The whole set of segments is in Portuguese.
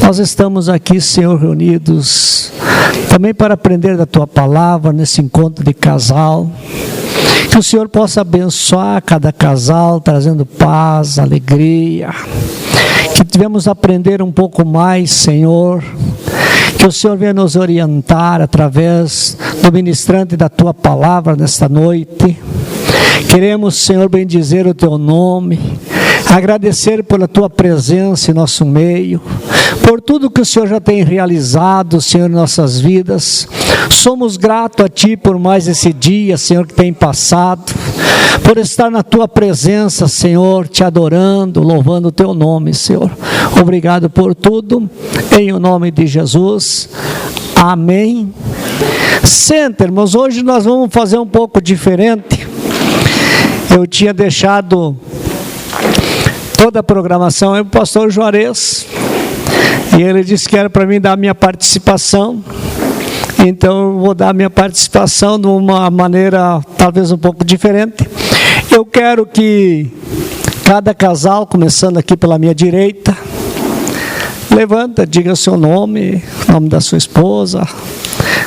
Nós estamos aqui, Senhor, reunidos também para aprender da Tua Palavra nesse encontro de casal. Que o Senhor possa abençoar cada casal, trazendo paz, alegria. Que devemos aprender um pouco mais, Senhor. Que o Senhor venha nos orientar através do ministrante da Tua Palavra nesta noite. Queremos, Senhor, bendizer o Teu nome, agradecer pela Tua presença em nosso meio, por tudo que o Senhor já tem realizado, Senhor, em nossas vidas. Somos gratos a Ti por mais esse dia, Senhor, que tem passado, por estar na Tua presença, Senhor, Te adorando, louvando o Teu nome, Senhor. Obrigado por tudo, em o nome de Jesus. Amém. Senta, irmãos, hoje nós vamos fazer um pouco diferente. Eu tinha deixado toda a programação aí para o pastor Juarez, e ele disse que era para mim dar a minha participação. Então eu vou dar a minha participação de uma maneira talvez um pouco diferente. Eu quero que cada casal, começando aqui pela minha direita, levanta, diga o seu nome, o nome da sua esposa,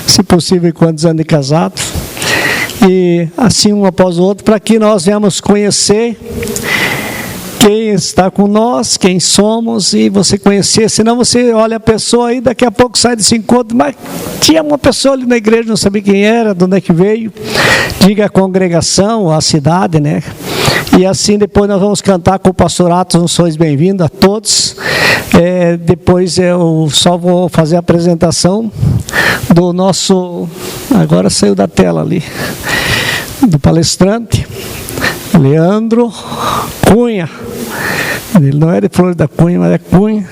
se possível quantos anos de casado, e assim um após o outro, para que nós venhamos conhecer quem está com nós, quem somos, e você conhecer. Senão você olha a pessoa e daqui a pouco sai desse encontro, mas tinha uma pessoa ali na igreja, não sabia quem era, de onde é que veio. Diga a congregação, a cidade, né? E assim depois nós vamos cantar com o pastor Atos, um sois bem-vindos a todos. Depois eu só vou fazer a apresentação do nosso, agora saiu da tela ali, do palestrante, Leandro Cunha. Ele não é de Flores da Cunha, mas é Cunha.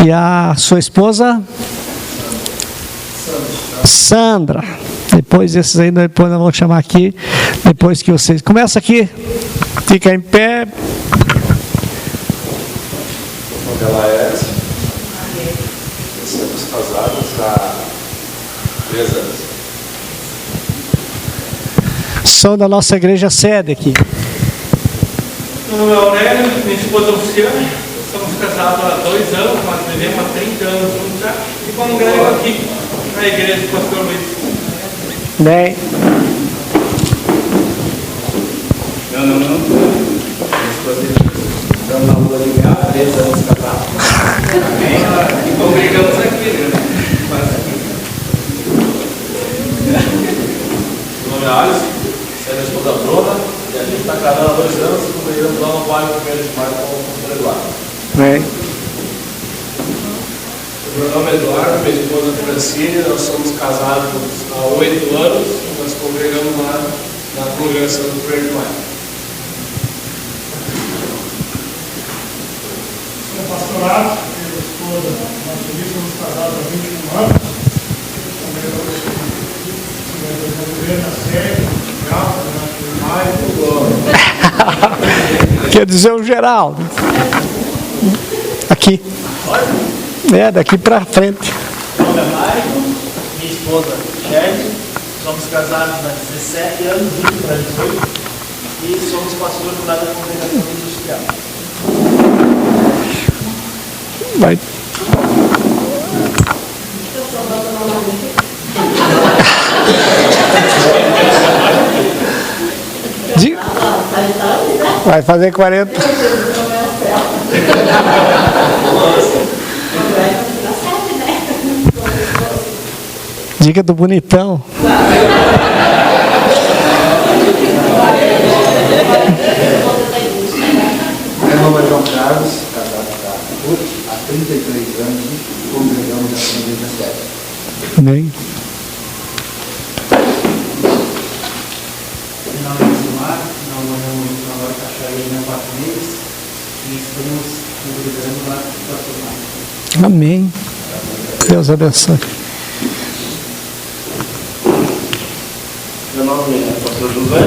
E a sua esposa Sandra. Depois esses aí, depois nós vamos chamar aqui, depois que vocês... Começa aqui, fica em pé. Ela é, estamos casados há 3 anos. São da nossa igreja sede aqui. Meu nome é Aurélio, minha esposa Luciana. Estamos casados há 2 anos, mas vivemos há 30 anos juntos já. E congrego aqui na igreja do pastor Luiz. Bem. Meu nome é Antônio, minha esposa estamos na rua de Guiar, 3 anos casados. E congregamos aqui, né? Meu nome é Alisson, sou minha esposa Bruna, e a gente está casado há 2 anos e congregamos lá no bairro 1º de Maio com o pastor Eduardo. Bem. Meu nome é Eduardo, minha esposa Francine, nós somos casados há 8 anos, nós congregamos lá na congregação do 1º de Maio. Sou pastorado, minha esposa, nós somos casados há 21 anos, congregamos na sede, Quer dizer o geral. Aqui. Daqui para frente. Meu nome é Mário, minha esposa Shelly, somos casados há 17 anos, juntos para 18, e somos pastores lá da congregação industrial. Vai. Vai fazer 40. Dica do bonitão. Meu nome é João Carlos, casado com a Ruth há 33 anos e congregamos na igreja sede. Amém. Meu nome é Silmar, nós moramos na Hora Cachoeira há 4 meses e estamos congregando lá no pastor Mário. Amém. Deus abençoe. Meu nome é pastor José,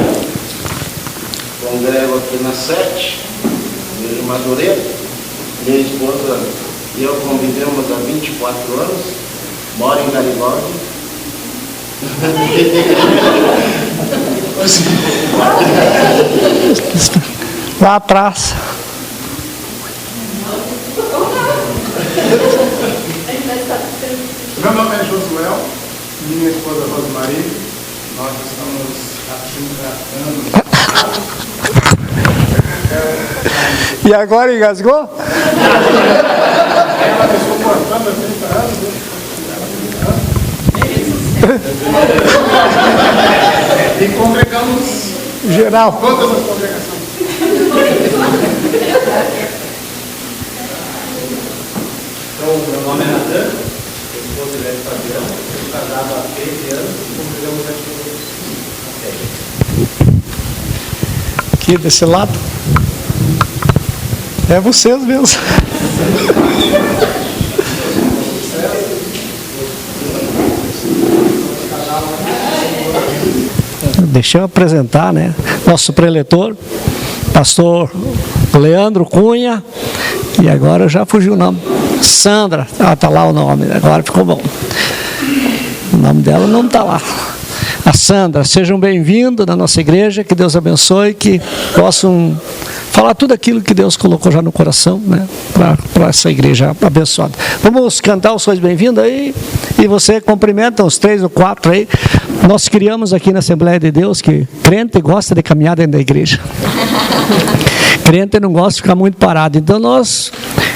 congrego aqui na 7, de Madureira. Minha esposa e eu convivemos há 24 anos, moro em Garibaldi. Lá atrás. minha esposa Rosemarie, nós estamos há 30 anos. E agora engasgou? Ela me suportando há 30 anos. E congregamos Geral. todas as congregações. Então, meu nome é Natan, eu sou de Fabiano, sou casado há 13 anos e congregamos aqui. Aqui desse lado. É vocês mesmo. Deixa eu apresentar, né? Nosso preletor, pastor Leandro Cunha. E agora já fugiu o nome. Sandra, tá lá o nome, agora ficou bom. O nome dela não está lá. A Sandra, sejam bem-vindos na nossa igreja, que Deus abençoe, que possam falar tudo aquilo que Deus colocou já no coração, né, para essa igreja abençoada. Vamos cantar os Sois Bem-vindos aí, e você cumprimenta os 3 ou 4 aí. Nós criamos aqui na Assembleia de Deus que crente gosta de caminhar dentro da igreja. Crente não gosta de ficar muito parado, então nós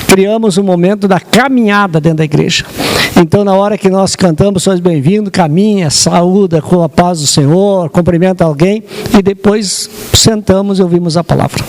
criamos um momento da caminhada dentro da igreja. Então, na hora que nós cantamos, sois bem-vindos, caminha, saúda com a paz do Senhor, cumprimenta alguém e depois sentamos e ouvimos a palavra.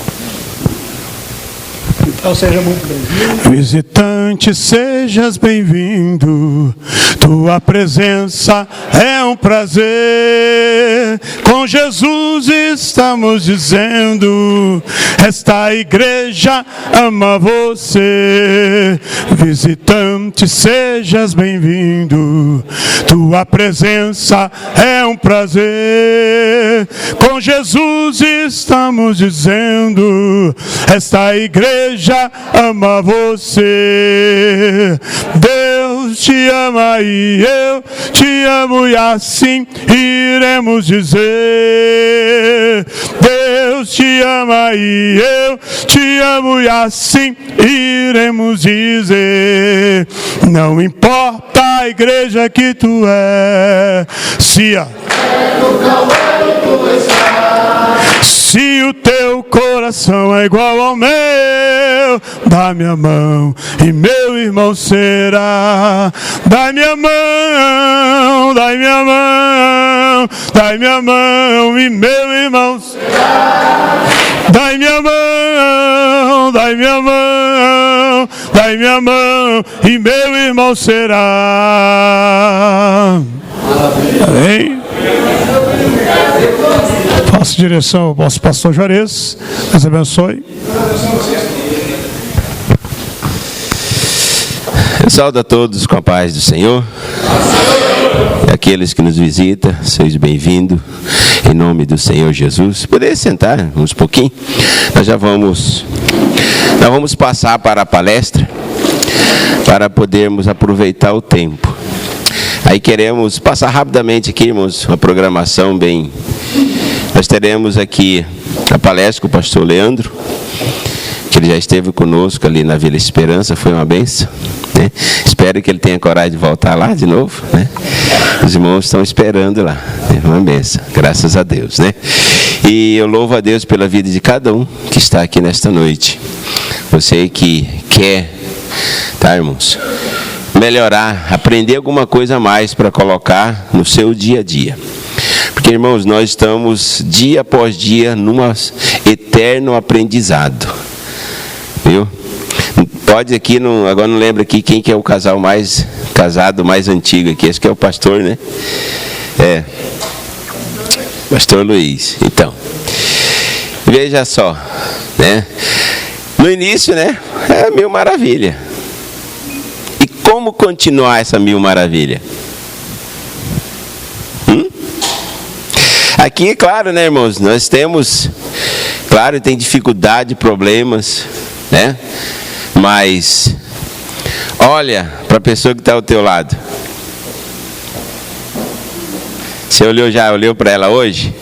Então, seja muito bem-vindo. Visitante, sejas bem-vindo, tua presença é um prazer. Com Jesus estamos dizendo, esta igreja ama você. Visitante, sejas bem-vindo, tua presença é um prazer. Com Jesus estamos dizendo, esta igreja ama você. Deus te ama e eu te amo, e assim iremos dizer. Deus te ama e eu te amo, e assim iremos dizer. Não importa a igreja que tu é, se o teu coração é igual ao meu, dá-me a mão e meu irmão será. Dá-me a mão, dá-me a mão, dá-me a mão e meu irmão será. Dá-me a mão, dá-me a mão, dá-me a mão e meu irmão será. Amém. Faço direção ao nosso pastor Juarez. Deus abençoe. Eu saúdo a todos com a paz do Senhor. E aqueles que nos visitam, sejam bem-vindos em nome do Senhor Jesus. Poder sentar uns pouquinho. Nós vamos passar para a palestra para podermos aproveitar o tempo. Aí queremos passar rapidamente aqui, irmãos, uma programação bem... Nós teremos aqui a palestra com o pastor Leandro, que ele já esteve conosco ali na Vila Esperança, foi uma bênção, né? Espero que ele tenha coragem de voltar lá de novo, né? Os irmãos estão esperando lá, né? Uma bênção, graças a Deus, né? E eu louvo a Deus pela vida de cada um que está aqui nesta noite. Você que quer, tá, irmãos, melhorar, aprender alguma coisa a mais para colocar no seu dia a dia. Porque, irmãos, nós estamos dia após dia num eterno aprendizado. Viu? Pode aqui, agora não lembro aqui quem que é o casado mais antigo aqui. Acho que é o pastor, né? É. Pastor Luiz. Então, veja só, né? No início, né? É 1000 maravilha. E como continuar essa 1000 maravilha? Aqui, claro, né, irmãos, nós temos, claro, tem dificuldade, problemas, né? Mas, olha para a pessoa que está ao teu lado. Você olhou para ela hoje?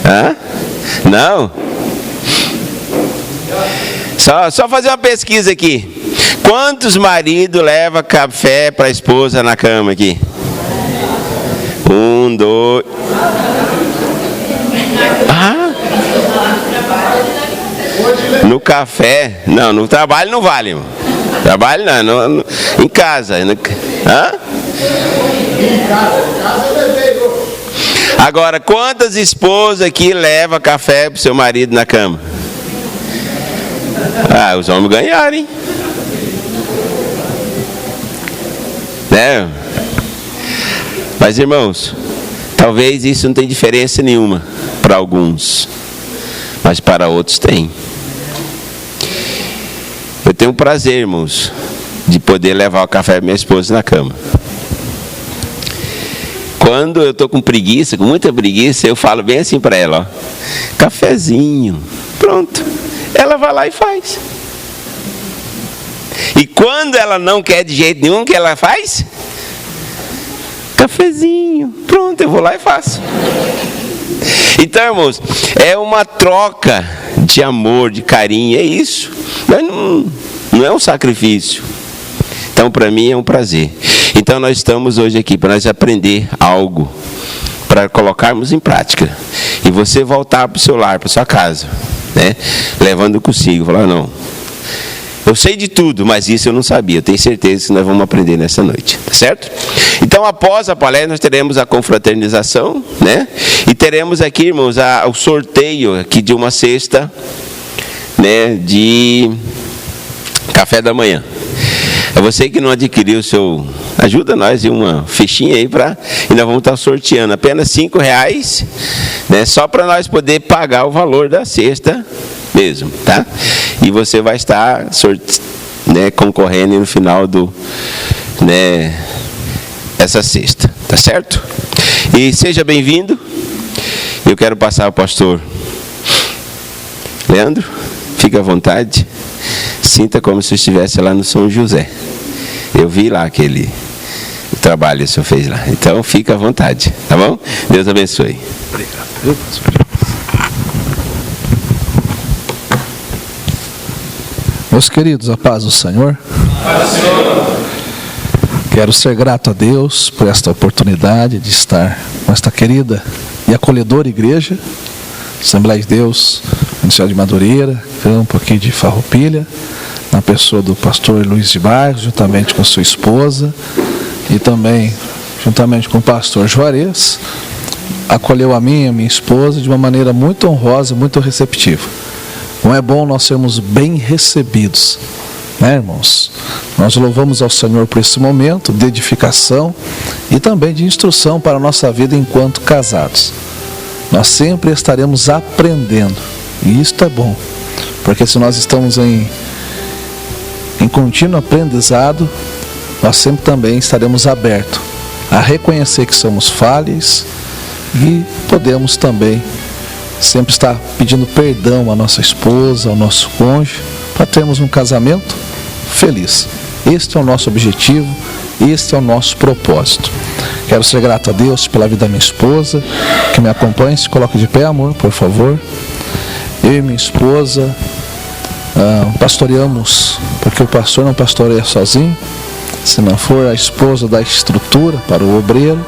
Hã? Não? Só fazer uma pesquisa aqui. Quantos maridos levam café para a esposa na cama aqui? 1, 2. No café, não, no trabalho não vale, irmão. Trabalho não, em casa. Agora, quantas esposas aqui levam café pro seu marido na cama? Os homens ganharam, hein? Né? Mas, irmãos, talvez isso não tenha diferença nenhuma para alguns, mas para outros tem. Eu tenho o prazer, irmãos, de poder levar o café para minha esposa na cama. Quando eu estou com preguiça, com muita preguiça, eu falo bem assim para ela, ó, cafezinho, pronto. Ela vai lá e faz. E quando ela não quer de jeito nenhum, o que ela faz? Cafezinho, pronto, eu vou lá e faço. Então, irmãos, é uma troca de amor, de carinho, é isso. Mas não é um sacrifício. Então, para mim é um prazer. Então, nós estamos hoje aqui para nós aprender algo, para colocarmos em prática. E você voltar para o seu lar, para a sua casa, né? Levando consigo, falar, não, eu sei de tudo, mas isso eu não sabia. Eu tenho certeza que nós vamos aprender nessa noite, tá certo? Então, após a palestra, nós teremos a confraternização, né? E teremos aqui, irmãos, o sorteio aqui de uma cesta, né, de café da manhã. É você que não adquiriu o seu... Ajuda nós em uma fichinha aí e nós vamos estar sorteando apenas R$5, né? Só para nós poder pagar o valor da cesta mesmo, tá? E você vai estar né, concorrendo no final do, né, essa cesta, tá certo? E seja bem-vindo. Eu quero passar ao pastor Leandro. Fique à vontade. Sinta como se estivesse lá no São José. Eu vi lá aquele trabalho que o senhor fez lá. Então, fique à vontade, tá bom? Deus abençoe. Obrigado. Meus queridos, a paz do Senhor. Quero ser grato a Deus por esta oportunidade de estar com esta querida e acolhedora igreja, Assembleia de Deus, Municipal de Madureira, campo aqui de Farroupilha, na pessoa do pastor Luiz de Barros, juntamente com a sua esposa, e também, juntamente com o pastor Juarez, acolheu a mim e a minha esposa de uma maneira muito honrosa, muito receptiva. Não é bom nós sermos bem recebidos, né, irmãos? Nós louvamos ao Senhor por esse momento de edificação e também de instrução para a nossa vida enquanto casados. Nós sempre estaremos aprendendo, e isto é bom, porque se nós estamos em contínuo aprendizado, nós sempre também estaremos abertos a reconhecer que somos falhos e podemos também sempre estar pedindo perdão à nossa esposa, ao nosso cônjuge, para termos um casamento feliz. Este é o nosso objetivo, este é o nosso propósito. Quero ser grato a Deus pela vida da minha esposa, que me acompanhe. Se coloque de pé, amor, por favor. Eu e minha esposa pastoreamos, porque o pastor não pastoreia sozinho. Se não for a esposa da estrutura para o obreiro,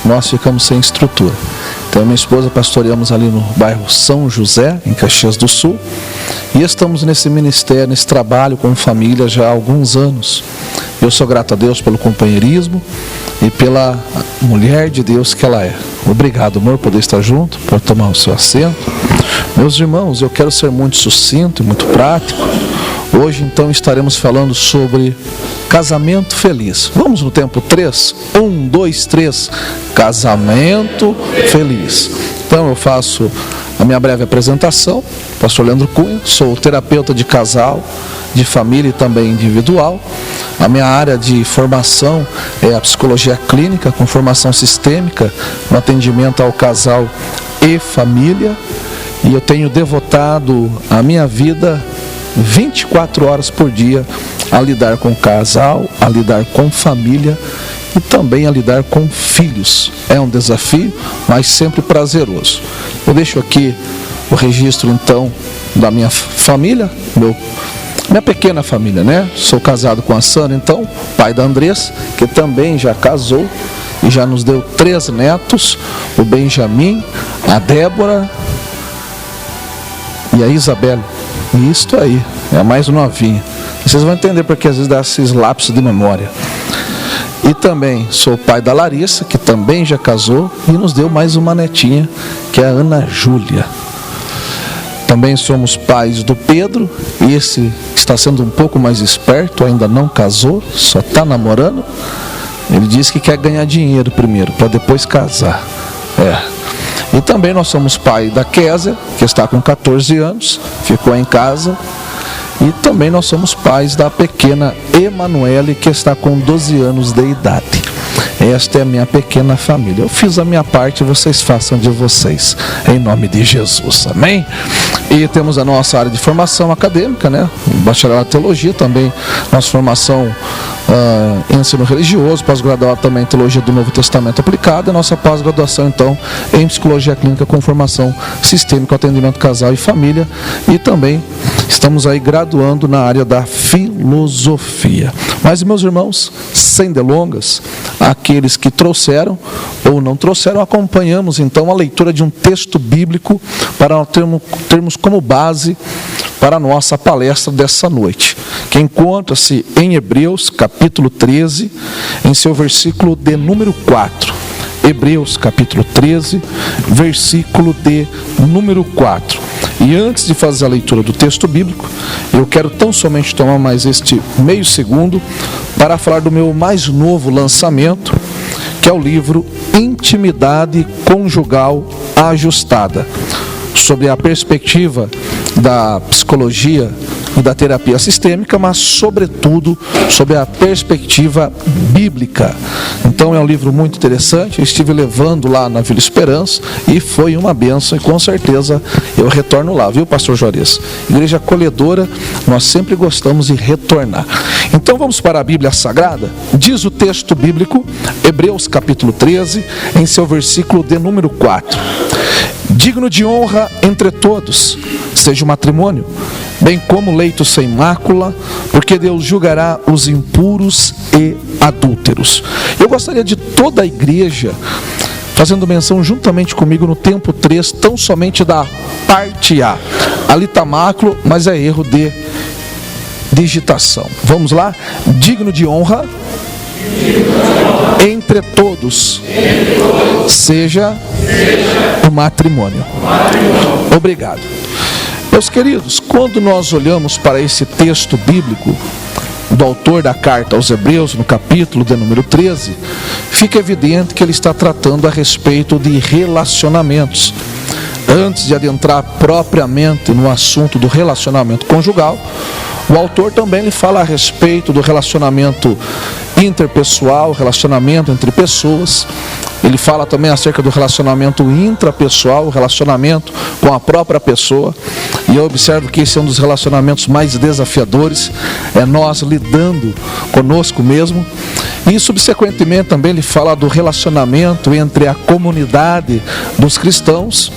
nós ficamos sem estrutura. Então, minha esposa pastoreamos ali no bairro São José, em Caxias do Sul, e estamos nesse ministério, nesse trabalho com família já há alguns anos. Eu sou grato a Deus pelo companheirismo e pela mulher de Deus que ela é. Obrigado, amor, por poder estar junto, por tomar o seu assento. Meus irmãos, eu quero ser muito sucinto e muito prático. Hoje, então, estaremos falando sobre casamento feliz. Vamos no tempo 3? 1, 2, 3. Casamento feliz. Então, eu faço a minha breve apresentação. Pastor Leandro Cunha, sou terapeuta de casal, de família e também individual. A minha área de formação é a psicologia clínica, com formação sistêmica, no atendimento ao casal e família. E eu tenho devotado a minha vida 24 horas por dia a lidar com casal, a lidar com família e também a lidar com filhos. É um desafio, mas sempre prazeroso. Eu deixo aqui o registro, então, da minha família, minha pequena família, né? Sou casado com a Sandra, então, pai da Andressa, que também já casou, e já nos deu 3 netos, o Benjamin, a Débora e a Isabelle. E isto aí, é a mais novinha. Vocês vão entender porque às vezes dá esses lapsos de memória. E também sou o pai da Larissa, que também já casou e nos deu mais uma netinha, que é a Ana Júlia. Também somos pais do Pedro, esse está sendo um pouco mais esperto, ainda não casou, só está namorando. Ele disse que quer ganhar dinheiro primeiro, para depois casar. E também nós somos pai da Kézia, que está com 14 anos, ficou em casa. E também nós somos pais da pequena Emanuele, que está com 12 anos de idade. Esta é a minha pequena família. Eu fiz a minha parte, vocês façam de vocês, em nome de Jesus, amém? E temos a nossa área de formação acadêmica, né? Bacharelado em Teologia, também nossa formação em ensino religioso, pós-graduado também em Teologia do Novo Testamento aplicada, e nossa pós-graduação então em Psicologia Clínica com formação sistêmica, atendimento casal e família, e também estamos aí graduando na área da filosofia. Mas, meus irmãos, sem delongas, aqueles que trouxeram ou não trouxeram, acompanhamos então a leitura de um texto bíblico para termos como base para a nossa palestra dessa noite, que encontra-se em Hebreus capítulo 13, em seu versículo de número 4. Hebreus capítulo 13, versículo de número 4. E antes de fazer a leitura do texto bíblico, eu quero tão somente tomar mais este meio segundo para falar do meu mais novo lançamento, que é o livro Intimidade Conjugal Ajustada, sobre a perspectiva da psicologia e da terapia sistêmica, mas sobretudo sobre a perspectiva bíblica. Então é um livro muito interessante, eu estive levando lá na Vila Esperança e foi uma bênção, e com certeza eu retorno lá, viu, pastor Juarez? Igreja acolhedora, nós sempre gostamos de retornar. Então vamos para a Bíblia Sagrada. Diz o texto bíblico, Hebreus capítulo 13, em seu versículo de número 4. Digno de honra entre todos seja o matrimônio, bem como leito sem mácula, porque Deus julgará os impuros e adúlteros. Eu gostaria de toda a igreja fazendo menção juntamente comigo no tempo 3, tão somente da parte A. Ali está mácula, mas é erro de digitação. Vamos lá? Digno de honra entre todos seja o matrimônio. Obrigado. Meus queridos, quando nós olhamos para esse texto bíblico do autor da carta aos Hebreus, no capítulo de número 13, fica evidente que ele está tratando a respeito de relacionamentos. Antes de adentrar propriamente no assunto do relacionamento conjugal, o autor também lhe fala a respeito do relacionamento interpessoal, relacionamento entre pessoas. Ele fala também acerca do relacionamento intrapessoal, o relacionamento com a própria pessoa. E eu observo que esse é um dos relacionamentos mais desafiadores, é nós lidando conosco mesmo. E subsequentemente também ele fala do relacionamento entre a comunidade dos cristãos.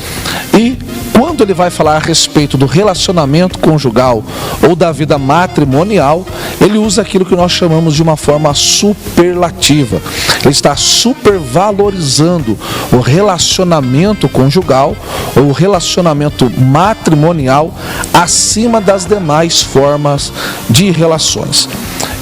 E quando ele vai falar a respeito do relacionamento conjugal ou da vida matrimonial, ele usa aquilo que nós chamamos de uma forma superlativa. Ele está supervalorizando o relacionamento conjugal ou o relacionamento matrimonial acima das demais formas de relações.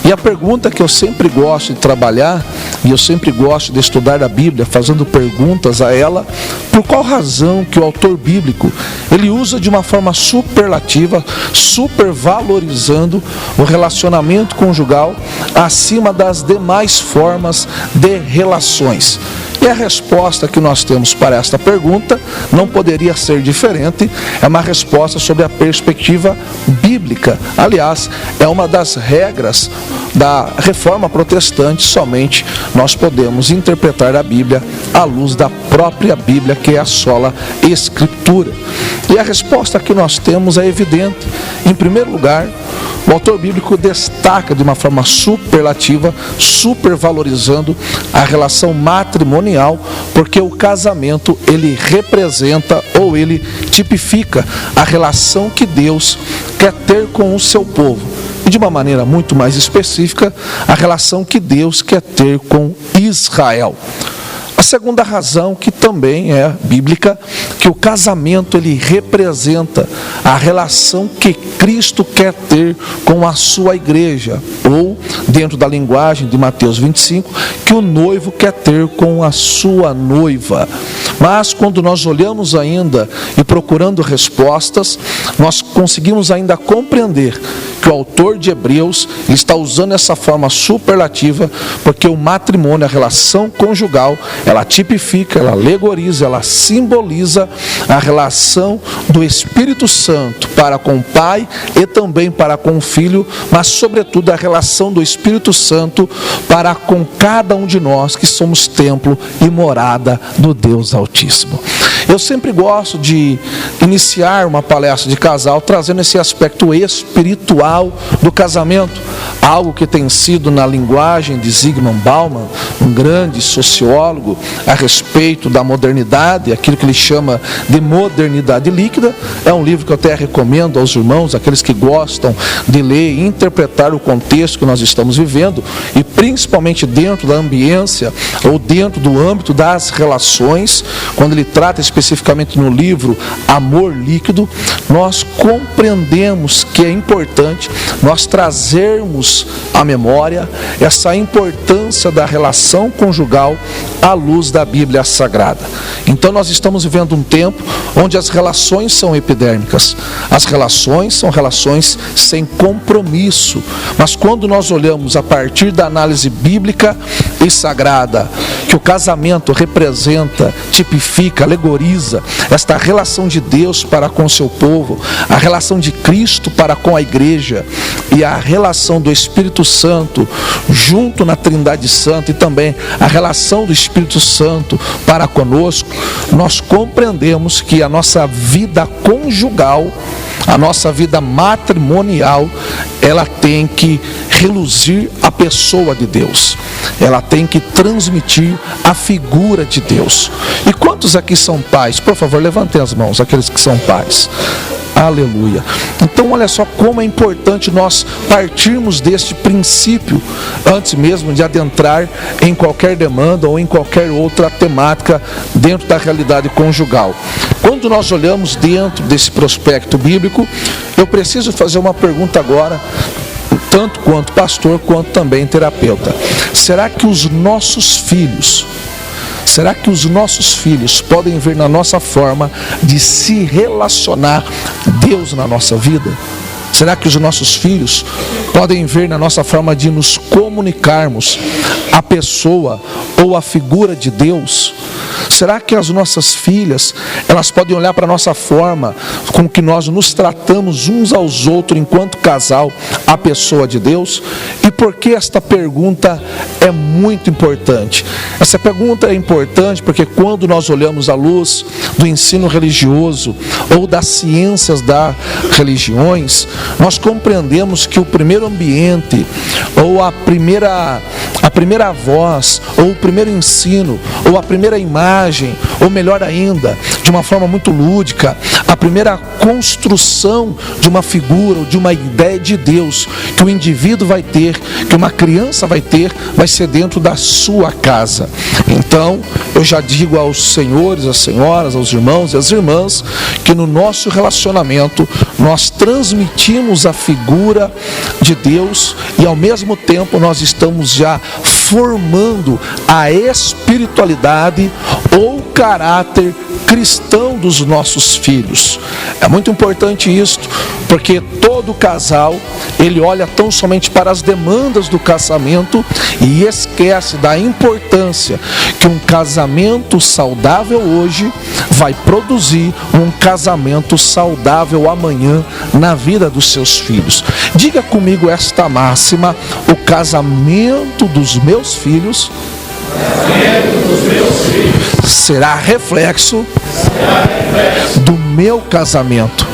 E a pergunta que eu sempre gosto de trabalhar, e eu sempre gosto de estudar a Bíblia, fazendo perguntas a ela, por qual razão que o autor bíblico, ele usa de uma forma superlativa, supervalorizando o relacionamento conjugal acima das demais formas de relações? E a resposta que nós temos para esta pergunta não poderia ser diferente, é uma resposta sobre a perspectiva bíblica. Aliás, é uma das regras da reforma protestante, somente nós podemos interpretar a Bíblia à luz da própria Bíblia, que é a sola Escritura. E a resposta que nós temos é evidente. Em primeiro lugar, o autor bíblico destaca de uma forma superlativa, supervalorizando a relação matrimonial, porque o casamento, ele representa ou ele tipifica a relação que Deus quer ter com o seu povo. e de uma maneira muito mais específica, a relação que Deus quer ter com Israel. A segunda razão, que também é bíblica, que o casamento ele representa a relação que Cristo quer ter com a sua igreja, ou, dentro da linguagem de Mateus 25, que o noivo quer ter com a sua noiva. Mas quando nós olhamos ainda e procurando respostas, nós conseguimos ainda compreender que o autor de Hebreus está usando essa forma superlativa, porque o matrimônio, a relação conjugal, ela tipifica, ela alegoriza, ela simboliza a relação do Espírito Santo para com o Pai e também para com o Filho, mas sobretudo a relação do Espírito Santo para com cada um de nós que somos templo e morada do Deus Altíssimo. Eu sempre gosto de iniciar uma palestra de casal trazendo esse aspecto espiritual do casamento, algo que tem sido na linguagem de Zygmunt Bauman, um grande sociólogo, a respeito da modernidade, aquilo que ele chama de modernidade líquida. É um livro que eu até recomendo aos irmãos, aqueles que gostam de ler e interpretar o contexto que nós estamos vivendo, e principalmente dentro da ambiência ou dentro do âmbito das relações. Quando ele trata especificamente no livro Amor Líquido, nós compreendemos que é importante nós trazermos à memória essa importância da relação conjugal à luz da Bíblia Sagrada. Então nós estamos vivendo um tempo onde as relações são epidérmicas. As relações são relações sem compromisso. Mas quando nós olhamos a partir da análise bíblica e sagrada, que o casamento representa, tipifica, alegoriza esta relação de Deus para com o seu povo, a relação de Cristo para com a igreja e a relação do Espírito Santo junto na Trindade Santa, e também a relação do Espírito Santo para conosco, nós compreendemos que a nossa vida conjugal, a nossa vida matrimonial, ela tem que reluzir a pessoa de Deus, ela tem que transmitir a figura de Deus. E quantos aqui são pais? Por favor, levantem as mãos, aqueles que são pais. Aleluia. Então olha só como é importante nós partirmos deste princípio antes mesmo de adentrar em qualquer demanda ou em qualquer outra temática dentro da realidade conjugal. Quando nós olhamos dentro desse prospecto bíblico, eu preciso fazer uma pergunta agora, tanto quanto pastor, quanto também terapeuta. Será que os nossos filhos podem ver na nossa forma de se relacionar Deus na nossa vida? Será que os nossos filhos podem ver na nossa forma de nos comunicarmos a pessoa ou a figura de Deus? Será que as nossas filhas, elas podem olhar para a nossa forma com que nós nos tratamos uns aos outros enquanto casal, a pessoa de Deus? E por que esta pergunta é muito importante? Essa pergunta é importante porque quando nós olhamos à luz do ensino religioso ou das ciências das religiões, nós compreendemos que o primeiro ambiente, ou a primeira voz, ou o primeiro ensino, ou a primeira imagem, ou melhor ainda, de uma forma muito lúdica, a primeira construção de uma figura, ou de uma ideia de Deus, que o indivíduo vai ter, que uma criança vai ter, vai ser dentro da sua casa. Então, eu já digo aos senhores, às senhoras, aos irmãos e às irmãs, que no nosso relacionamento, nós transmitimos a figura de Deus e ao mesmo tempo nós estamos já formando a espiritualidade ou caráter cristão dos nossos filhos. É muito importante isto, porque todo casal, ele olha tão somente para as demandas do casamento e esquece da importância que um casamento saudável hoje vai produzir um casamento saudável amanhã na vida dos seus filhos. Diga comigo esta máxima: o casamento dos meus filhos será reflexo do meu casamento.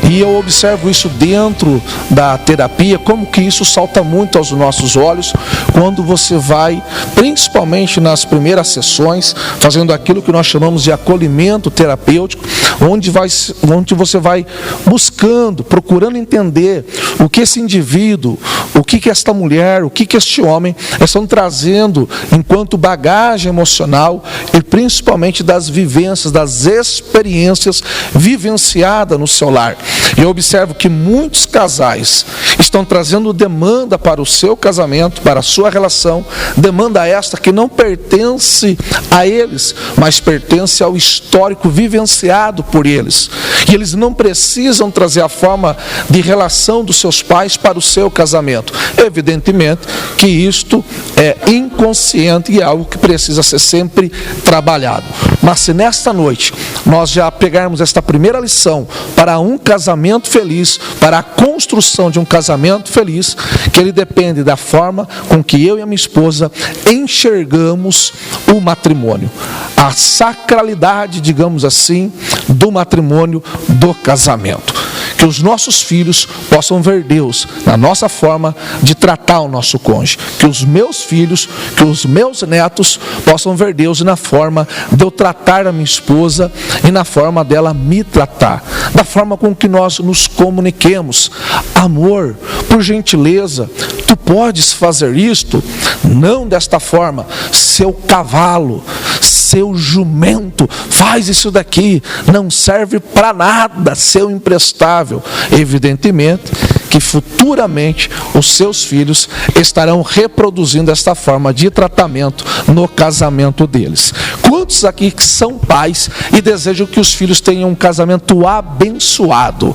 E eu observo isso dentro da terapia, como que isso salta muito aos nossos olhos, quando você vai, principalmente nas primeiras sessões, fazendo aquilo que nós chamamos de acolhimento terapêutico, onde você vai buscando, procurando entender o que esse indivíduo, o que esta mulher, o que este homem estão trazendo enquanto bagagem emocional e principalmente das vivências, das experiências vivenciadas no seu lar. E eu observo que muitos casais estão trazendo demanda para o seu casamento, para a sua relação, demanda esta que não pertence a eles, mas pertence ao histórico vivenciado por eles. E eles não precisam trazer a forma de relação dos seus pais para o seu casamento. Evidentemente que isto é inconsciente e é algo que precisa ser sempre trabalhado. Mas se nesta noite nós já pegarmos esta primeira lição para um casamento feliz, para a construção de um casamento feliz, que ele depende da forma com que eu e a minha esposa enxergamos o matrimônio, a sacralidade, digamos assim, do matrimônio, do casamento. Que os nossos filhos possam ver Deus na nossa forma de tratar o nosso cônjuge. Que os meus filhos, que os meus netos possam ver Deus na forma de eu tratar a minha esposa e na forma dela me tratar. Da forma com que nós nos comuniquemos. Amor, por gentileza, tu podes fazer isto? Não desta forma. Seu cavalo, seu jumento, faz isso daqui, não serve para nada, seu imprestável. Evidentemente que futuramente os seus filhos estarão reproduzindo esta forma de tratamento no casamento deles. Quantos aqui que são pais e desejam que os filhos tenham um casamento abençoado?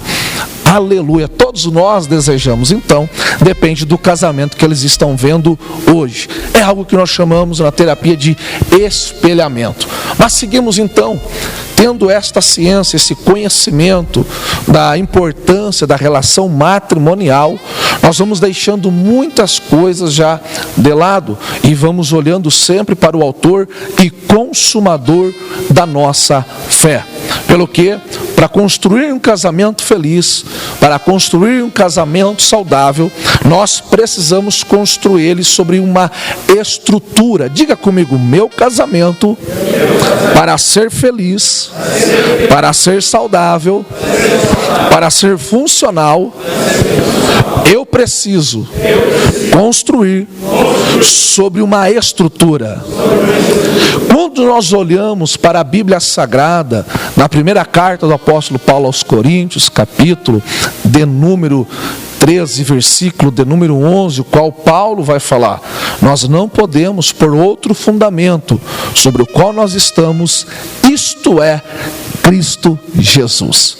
Aleluia, todos nós desejamos. Então, depende do casamento que eles estão vendo hoje. É algo que nós chamamos na terapia de espelhamento. Mas seguimos então, tendo esta ciência, esse conhecimento da importância da relação matrimonial, nós vamos deixando muitas coisas já de lado e vamos olhando sempre para o autor e consumador da nossa fé. Pelo que, para construir um casamento feliz, para construir um casamento saudável, nós precisamos construir ele sobre uma estrutura. Diga comigo, meu casamento, para ser feliz, para ser saudável, para ser funcional, eu preciso construir sobre uma estrutura. Quando nós olhamos para a Bíblia Sagrada, na primeira carta do apóstolo Paulo aos Coríntios, capítulo de número 13, versículo de número 11, o qual Paulo vai falar: nós não podemos pôr outro fundamento sobre o qual nós estamos, isto é, Cristo Jesus.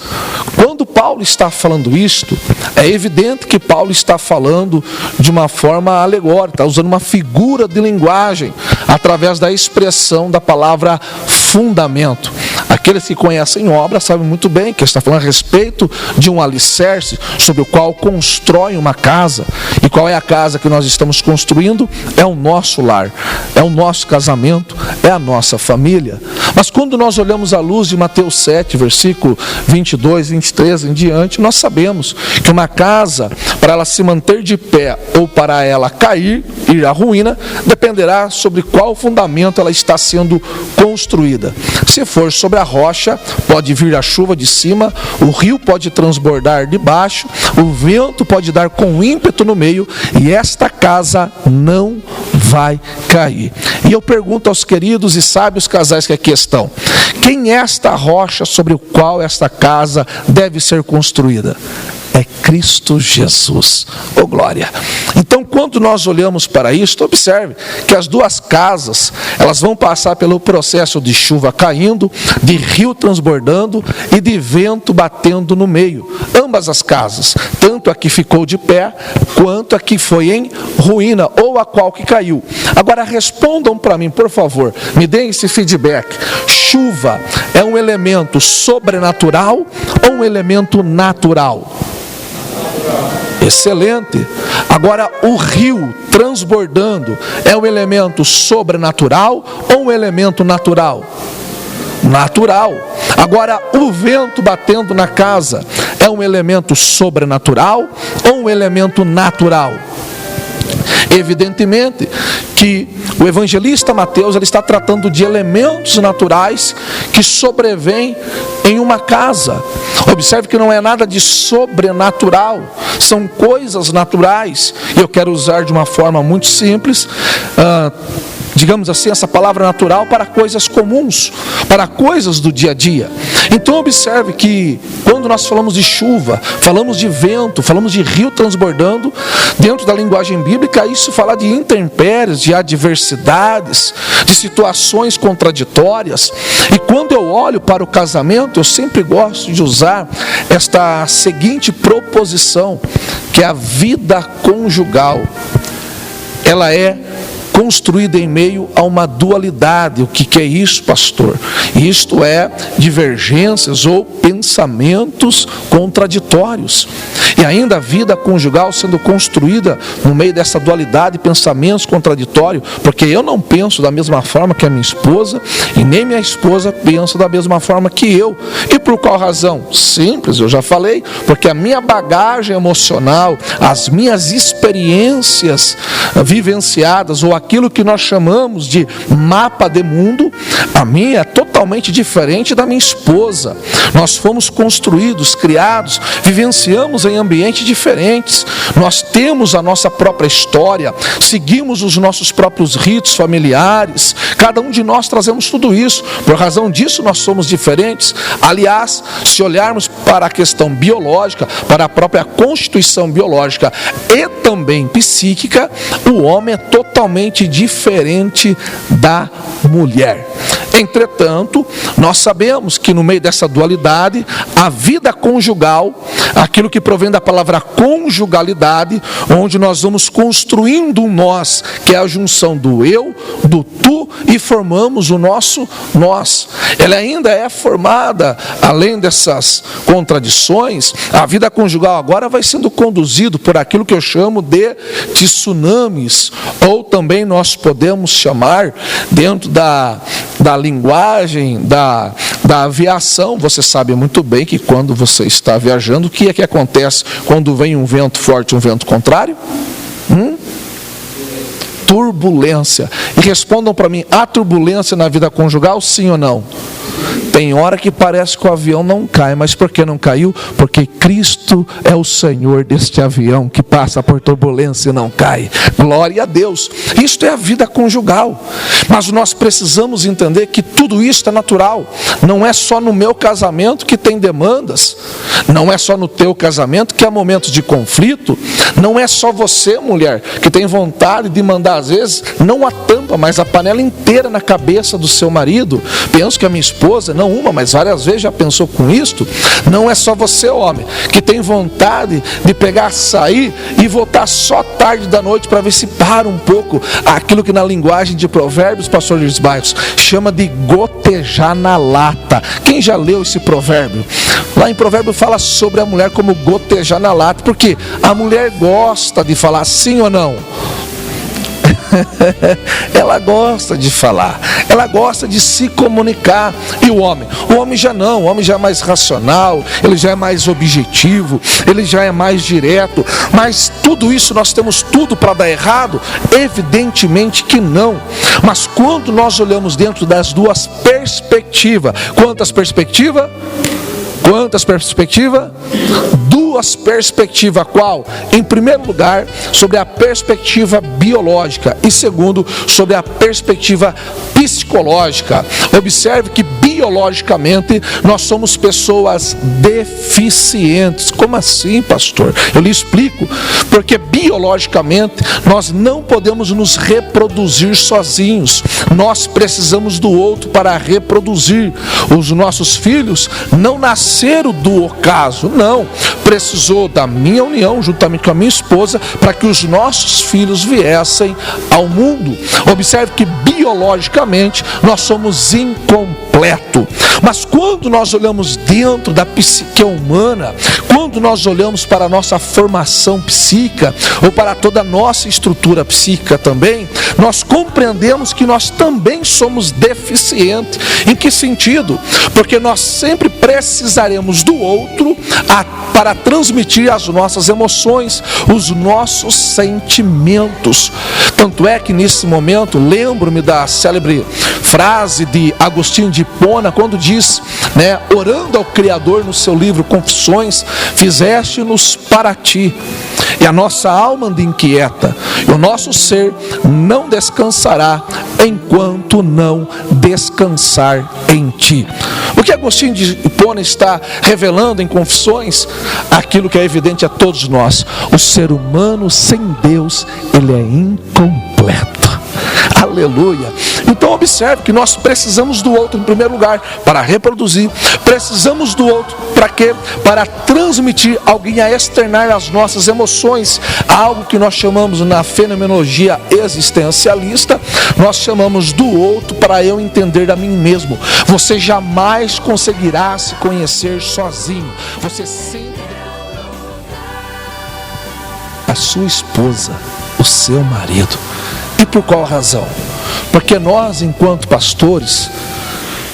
Quando Paulo está falando isto, é evidente que Paulo está falando de uma forma alegórica, está usando uma figura de linguagem, através da expressão da palavra fundamento. Aqueles que conhecem obra sabem muito bem que está falando a respeito de um alicerce sobre o qual constrói uma casa. E qual é a casa que nós estamos construindo? É o nosso lar, é o nosso casamento, é a nossa família. Mas quando nós olhamos à luz de Mateus 7, versículo 22, 23 em diante, nós sabemos que uma casa, para ela se manter de pé ou para ela cair, ir à ruína, dependerá sobre qual fundamento ela está sendo construída. Se for sobre a rocha, pode vir a chuva de cima, o rio pode transbordar de baixo, o vento pode dar com ímpeto no meio, e esta casa não vai cair. E eu pergunto aos queridos e sábios casais que aqui estão: quem é esta rocha sobre o qual esta casa deve ser construída? É Cristo Jesus. Oh glória! Então, quando nós olhamos para isto, observe que as duas casas, elas vão passar pelo processo de chuva caindo, de rio transbordando e de vento batendo no meio. Ambas as casas, tanto a que ficou de pé, quanto a que foi em ruína, ou a qual que caiu. Agora respondam para mim, por favor, me deem esse feedback. Chuva é um elemento sobrenatural ou um elemento natural? Excelente. Agora, o rio transbordando é um elemento sobrenatural ou um elemento natural? Natural. Agora, o vento batendo na casa é um elemento sobrenatural ou um elemento natural? Evidentemente que o evangelista Mateus ele está tratando de elementos naturais que sobrevêm em uma casa. Observe que não é nada de sobrenatural, são coisas naturais. E eu quero usar de uma forma muito simples, digamos assim, essa palavra natural para coisas comuns, para coisas do dia a dia. Então observe que quando nós falamos de chuva, falamos de vento, falamos de rio transbordando, dentro da linguagem bíblica isso fala de intempéries, de adversidades, de situações contraditórias. E quando eu olho para o casamento, eu sempre gosto de usar esta seguinte proposição, que é a vida conjugal. Ela é construída em meio a uma dualidade. O que é isso, pastor? Isto é divergências ou pensamentos contraditórios. E ainda a vida conjugal sendo construída no meio dessa dualidade, pensamentos contraditórios, porque eu não penso da mesma forma que a minha esposa, e nem minha esposa pensa da mesma forma que eu. E por qual razão? Simples, eu já falei, porque a minha bagagem emocional, as minhas experiências vivenciadas, ou aquilo que nós chamamos de mapa de mundo, a minha é totalmente diferente da minha esposa. Nós fomos construídos, criados, vivenciamos em ambientes diferentes. Nós temos a nossa própria história, seguimos os nossos próprios ritos familiares. Cada um de nós trazemos tudo isso. Por razão disso nós somos diferentes. Aliás, se olharmos para a questão biológica, para a própria constituição biológica e também psíquica, o homem é totalmente diferente da mulher. Entretanto, nós sabemos que no meio dessa dualidade, a vida conjugal, aquilo que provém da palavra conjugalidade, onde nós vamos construindo um nós, que é a junção do eu, do tu, e formamos o nosso nós. Ela ainda é formada, além dessas contradições, a vida conjugal agora vai sendo conduzido por aquilo que eu chamo de tsunamis, ou também nós podemos chamar, dentro da linguagem da aviação, você sabe muito bem que quando você está viajando, o que é que acontece quando vem um vento forte e um vento contrário? Turbulência. E respondam para mim, há turbulência na vida conjugal, sim ou não? Tem hora que parece que o avião não cai, mas por que não caiu? Porque Cristo é o Senhor deste avião que passa por turbulência e não cai. Glória a Deus. Isto é a vida conjugal. Mas nós precisamos entender que tudo isso é natural. Não é só no meu casamento que tem demandas. Não é só no teu casamento que há momentos de conflito. Não é só você, mulher, que tem vontade de mandar, às vezes, não a tampa, mas a panela inteira na cabeça do seu marido. Penso que a minha esposa, não uma, mas várias vezes já pensou com isto. Não é só você, homem, que tem vontade de pegar, sair e voltar só tarde da noite para ver se para um pouco aquilo que na linguagem de Provérbios, pastor Luiz Bairros, chama de gotejar na lata. Quem já leu esse provérbio? Lá em Provérbio fala sobre a mulher como gotejar na lata, porque a mulher gosta de falar, sim ou não? Ela gosta de falar, ela gosta de se comunicar. E o homem já não, o homem já é mais racional, ele já é mais objetivo, ele já é mais direto. Mas tudo isso, nós temos tudo para dar errado? Evidentemente que não. Mas quando nós olhamos dentro das duas perspectivas, quantas perspectivas? Quantas perspectivas? Duas perspectivas. Qual? Em primeiro lugar, sobre a perspectiva biológica. E segundo, sobre a perspectiva psicológica. Observe que biologicamente nós somos pessoas deficientes. Como assim, pastor? Eu lhe explico. Porque biologicamente nós não podemos nos reproduzir sozinhos. Nós precisamos do outro para reproduzir. Os nossos filhos não nasceram do ocaso, não. Precisou da minha união juntamente com a minha esposa para que os nossos filhos viessem ao mundo. Observe que biologicamente nós somos incompletos. Mas quando nós olhamos dentro da psique humana, quando nós olhamos para a nossa formação psíquica, ou para toda a nossa estrutura psíquica também, nós compreendemos que nós também somos deficientes. Em que sentido? Porque nós sempre precisaremos do outro para transmitir as nossas emoções, os nossos sentimentos. Tanto é que nesse momento lembro-me da célebre frase de Agostinho de Hipona, quando diz, orando ao Criador no seu livro Confissões: fizeste-nos para ti, e a nossa alma anda inquieta, e o nosso ser não descansará enquanto não descansar em ti. O que Agostinho de Hipona está revelando em Confissões? Aquilo que é evidente a todos nós: o ser humano sem Deus, ele é incompleto. Aleluia. Então observe que nós precisamos do outro em primeiro lugar para reproduzir. Precisamos do outro para quê? Para transmitir alguém a externar as nossas emoções, algo que nós chamamos na fenomenologia existencialista, nós chamamos do outro para eu entender a mim mesmo. Você jamais conseguirá se conhecer sozinho. Você sempre... A sua esposa, o seu marido. E por qual razão? Porque nós, enquanto pastores,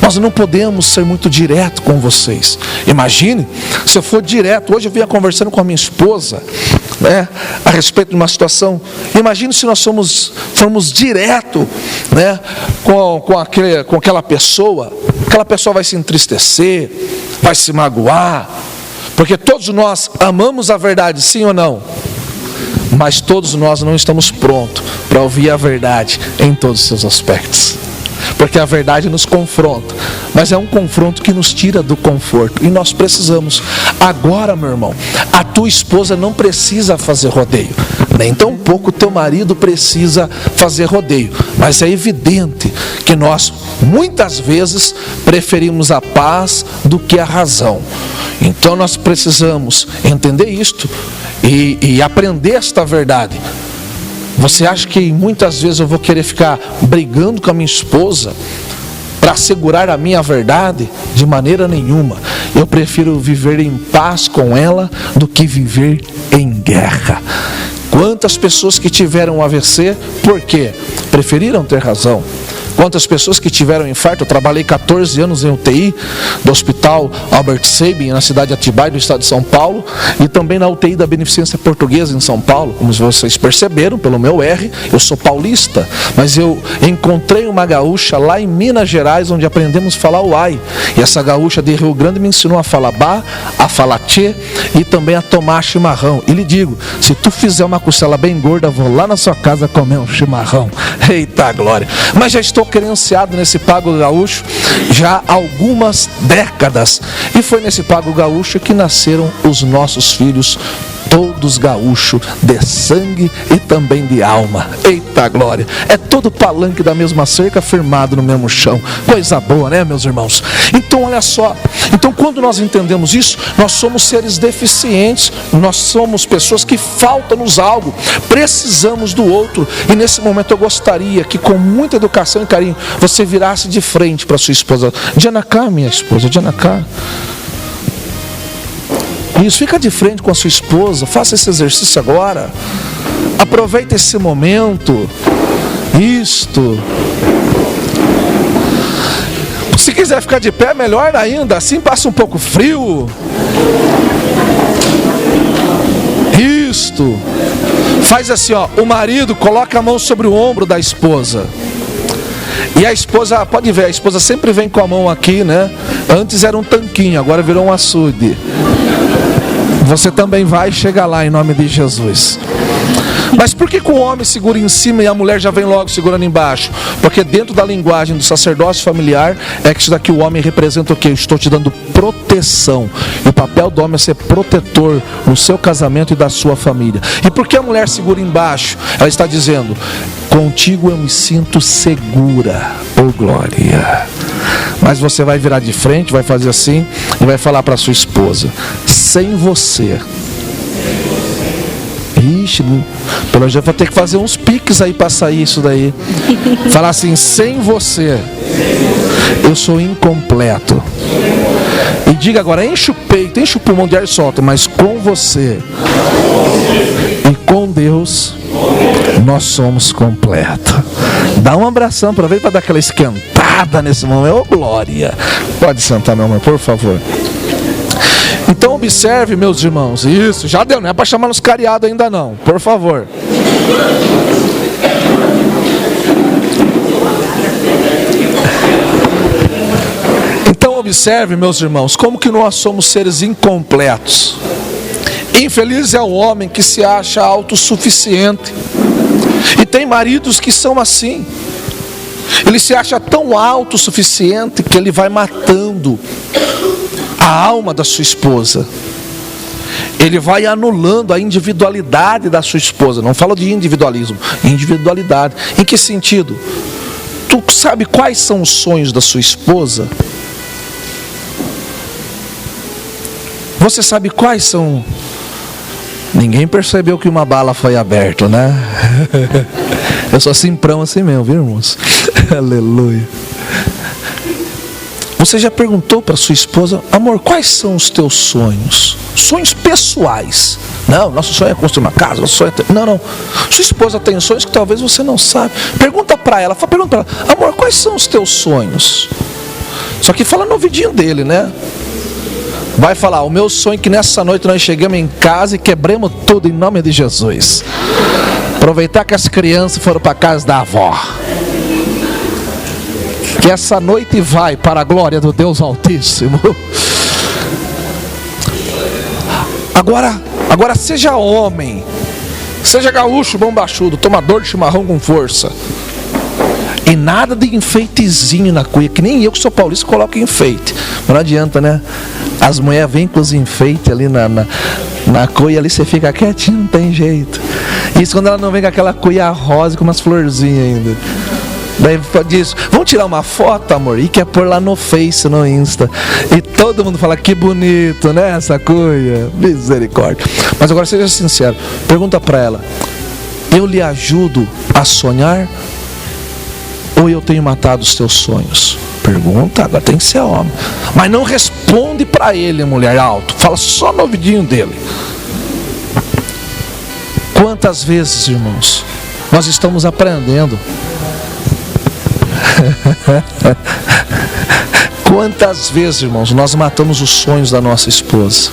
nós não podemos ser muito direto com vocês. Imagine se eu for direto. Hoje eu vinha conversando com a minha esposa, a respeito de uma situação. Imagine se nós formos direto, com aquela pessoa. Aquela pessoa vai se entristecer, vai se magoar, porque todos nós amamos a verdade, sim ou não? Mas todos nós não estamos prontos para ouvir a verdade em todos os seus aspectos, porque a verdade nos confronta, mas é um confronto que nos tira do conforto, e nós precisamos. Agora, meu irmão, a tua esposa não precisa fazer rodeio, nem tão pouco o teu marido precisa fazer rodeio, mas é evidente que nós muitas vezes preferimos a paz do que a razão. Então nós precisamos entender isto e aprender esta verdade. Você acha que muitas vezes eu vou querer ficar brigando com a minha esposa para assegurar a minha verdade? De maneira nenhuma. Eu prefiro viver em paz com ela do que viver em guerra. Quantas pessoas que tiveram AVC, por quê? Preferiram ter razão. Quantas pessoas que tiveram infarto? Eu trabalhei 14 anos em UTI do Hospital Albert Sabin, na cidade de Atibaia, do estado de São Paulo, e também na UTI da Beneficência Portuguesa em São Paulo. Como vocês perceberam pelo meu R, eu sou paulista, mas eu encontrei uma gaúcha lá em Minas Gerais, onde aprendemos a falar o ai. E essa gaúcha de Rio Grande me ensinou a falar bah, a falar tchê e também a tomar chimarrão. E lhe digo, se tu fizer uma costela bem gorda, vou lá na sua casa comer um chimarrão. Eita glória! Mas já estou credenciado nesse Pago Gaúcho já há algumas décadas, e foi nesse Pago Gaúcho que nasceram os nossos filhos, todos gaúchos de sangue e também de alma. Eita glória! É todo palanque da mesma cerca, firmado no mesmo chão. Coisa boa, né, meus irmãos? Então olha só, então quando nós entendemos isso, nós somos seres deficientes, nós somos pessoas que falta-nos algo, precisamos do outro. E nesse momento eu gostaria que, com muita educação e carinho, você virasse de frente para sua esposa. Diana cá, minha esposa, Diana cá. Isso, fica de frente com a sua esposa, faça esse exercício agora, aproveita esse momento. Isto. Se quiser ficar de pé, melhor ainda, assim passa um pouco frio. Isto. Faz assim, ó, o marido coloca a mão sobre o ombro da esposa. E a esposa, pode ver, a esposa sempre vem com a mão aqui, né? Antes era um tanquinho, agora virou um açude. Você também vai chegar lá em nome de Jesus. Mas por que o homem segura em cima e a mulher já vem logo segurando embaixo? Porque dentro da linguagem do sacerdócio familiar é que isso daqui o homem representa o quê? Eu estou te dando proteção. E o papel do homem é ser protetor no seu casamento e da sua família. E por que a mulher segura embaixo? Ela está dizendo: contigo eu me sinto segura, oh glória. Mas você vai virar de frente, vai fazer assim e vai falar para sua esposa: sem você. Ixi, pelo menos eu vou ter que fazer uns piques aí para sair isso daí. Falar assim: sem você eu sou incompleto. E diga agora, enche o peito, enche o pulmão de ar e solta: mas com você e com Deus nós somos completos. Dá um abração, aproveita para dar aquela esquentada nesse momento. Ô glória! Pode sentar, meu amor, por favor. Então observe, meus irmãos. Isso, já deu, não é para chamar nos cariados ainda não, por favor. Então observe, meus irmãos, como que nós somos seres incompletos. Infeliz é o homem que se acha autossuficiente. E tem maridos que são assim. Ele se acha tão autossuficiente que ele vai matando a alma da sua esposa. Ele vai anulando a individualidade da sua esposa. Não falo de individualismo, individualidade. Em que sentido? Tu sabe quais são os sonhos da sua esposa? Você sabe quais são? Ninguém percebeu que uma bala foi aberta, né? Eu sou simprão assim mesmo, viu, irmãos? Aleluia. Você já perguntou para sua esposa: amor, quais são os teus sonhos? Sonhos pessoais. Não, nosso sonho é construir uma casa, nosso sonho é... Não. Sua esposa tem sonhos que talvez você não sabe. Pergunta para ela, amor, quais são os teus sonhos? Só que fala no ouvidinho dele, né? Vai falar: o meu sonho é que nessa noite nós chegamos em casa e quebremos tudo em nome de Jesus. Aproveitar que as crianças foram para a casa da avó. Que essa noite vai para a glória do Deus Altíssimo. Agora seja homem, seja gaúcho, bombachudo, tomador de chimarrão com força. E nada de enfeitezinho na cuia, que nem eu que sou paulista coloco enfeite. Mas não adianta, né? As mulheres vêm com os enfeites ali na cuia, ali você fica quietinho, não tem jeito. Isso quando ela não vem com aquela cuia rosa com umas florzinhas ainda. Daí diz: vamos tirar uma foto, amor? E quer pôr lá no Face, no Insta. E todo mundo fala: que bonito, né, essa cuia? Misericórdia. Mas agora seja sincero, pergunta para ela: eu lhe ajudo a sonhar? Ou eu tenho matado os teus sonhos? Pergunta, agora tem que ser homem. Mas não responde para ele, mulher, alto. Fala só no ouvidinho dele. Quantas vezes, irmãos, nós estamos aprendendo? Quantas vezes, irmãos, nós matamos os sonhos da nossa esposa?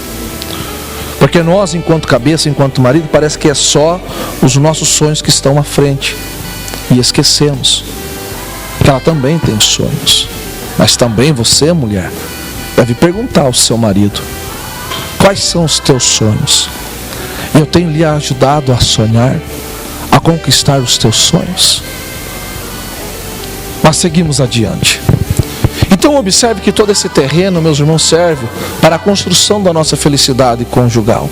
Porque nós, enquanto cabeça, enquanto marido, parece que é só os nossos sonhos que estão à frente. E esquecemos que ela também tem sonhos. Mas também você, mulher, deve perguntar ao seu marido: quais são os teus sonhos? Eu tenho lhe ajudado a sonhar, a conquistar os teus sonhos? Mas seguimos adiante. Então observe que todo esse terreno, meus irmãos, serve para a construção da nossa felicidade conjugal.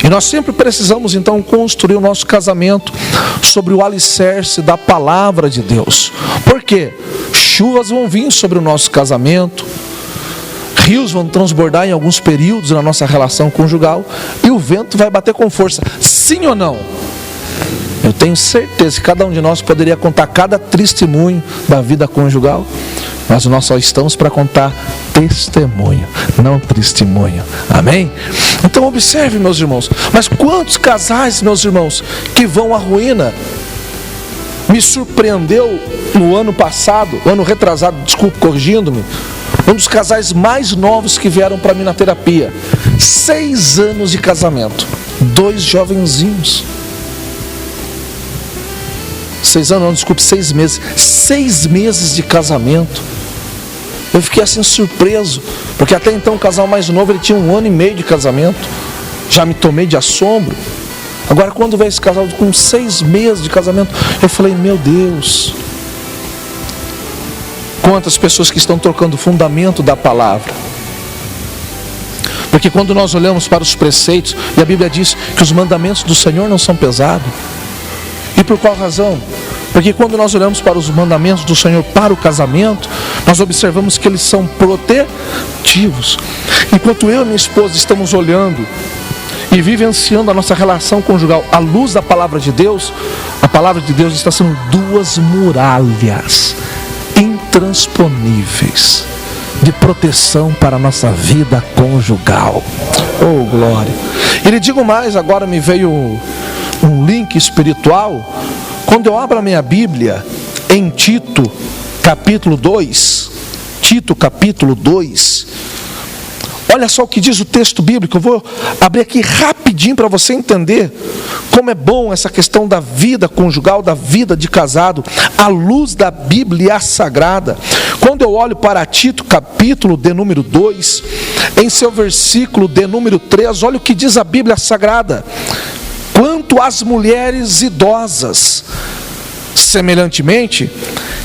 E nós sempre precisamos então construir o nosso casamento sobre o alicerce da palavra de Deus. Por quê? Chuvas vão vir sobre o nosso casamento, rios vão transbordar em alguns períodos na nossa relação conjugal, e o vento vai bater com força. Sim ou não? Eu tenho certeza que cada um de nós poderia contar cada testemunho da vida conjugal, mas nós só estamos para contar testemunho, não testemunho. Amém? Então observe, meus irmãos. Mas quantos casais, meus irmãos, que vão à ruína? Me surpreendeu no ano passado, ano retrasado, desculpe, corrigindo-me, um dos casais mais novos que vieram para mim na terapia. 6 anos de casamento, 2 jovenzinhos. 6 anos, não, desculpe, 6 meses. 6 meses de casamento. Eu fiquei assim surpreso, porque até então o casal mais novo, ele tinha 1 ano e meio de casamento. Já me tomei de assombro. Agora quando veio esse casal com 6 meses de casamento, eu falei: meu Deus, quantas pessoas que estão trocando o fundamento da palavra. Porque quando nós olhamos para os preceitos, e a Bíblia diz que os mandamentos do Senhor não são pesados. E por qual razão? Porque quando nós olhamos para os mandamentos do Senhor para o casamento, nós observamos que eles são protetivos. Enquanto eu e minha esposa estamos olhando e vivenciando a nossa relação conjugal à luz da palavra de Deus, a palavra de Deus está sendo 2 muralhas intransponíveis de proteção para a nossa vida conjugal. Oh, glória! E lhe digo mais, agora me veio um link espiritual. Quando eu abro a minha Bíblia em Tito capítulo 2, Olha só o que diz o texto bíblico. Eu vou abrir aqui rapidinho para você entender como é bom essa questão da vida conjugal, da vida de casado, à luz da Bíblia Sagrada. Quando eu olho para Tito, capítulo de número 2, em seu versículo de número 3, olha o que diz a Bíblia Sagrada: quanto às mulheres idosas, semelhantemente,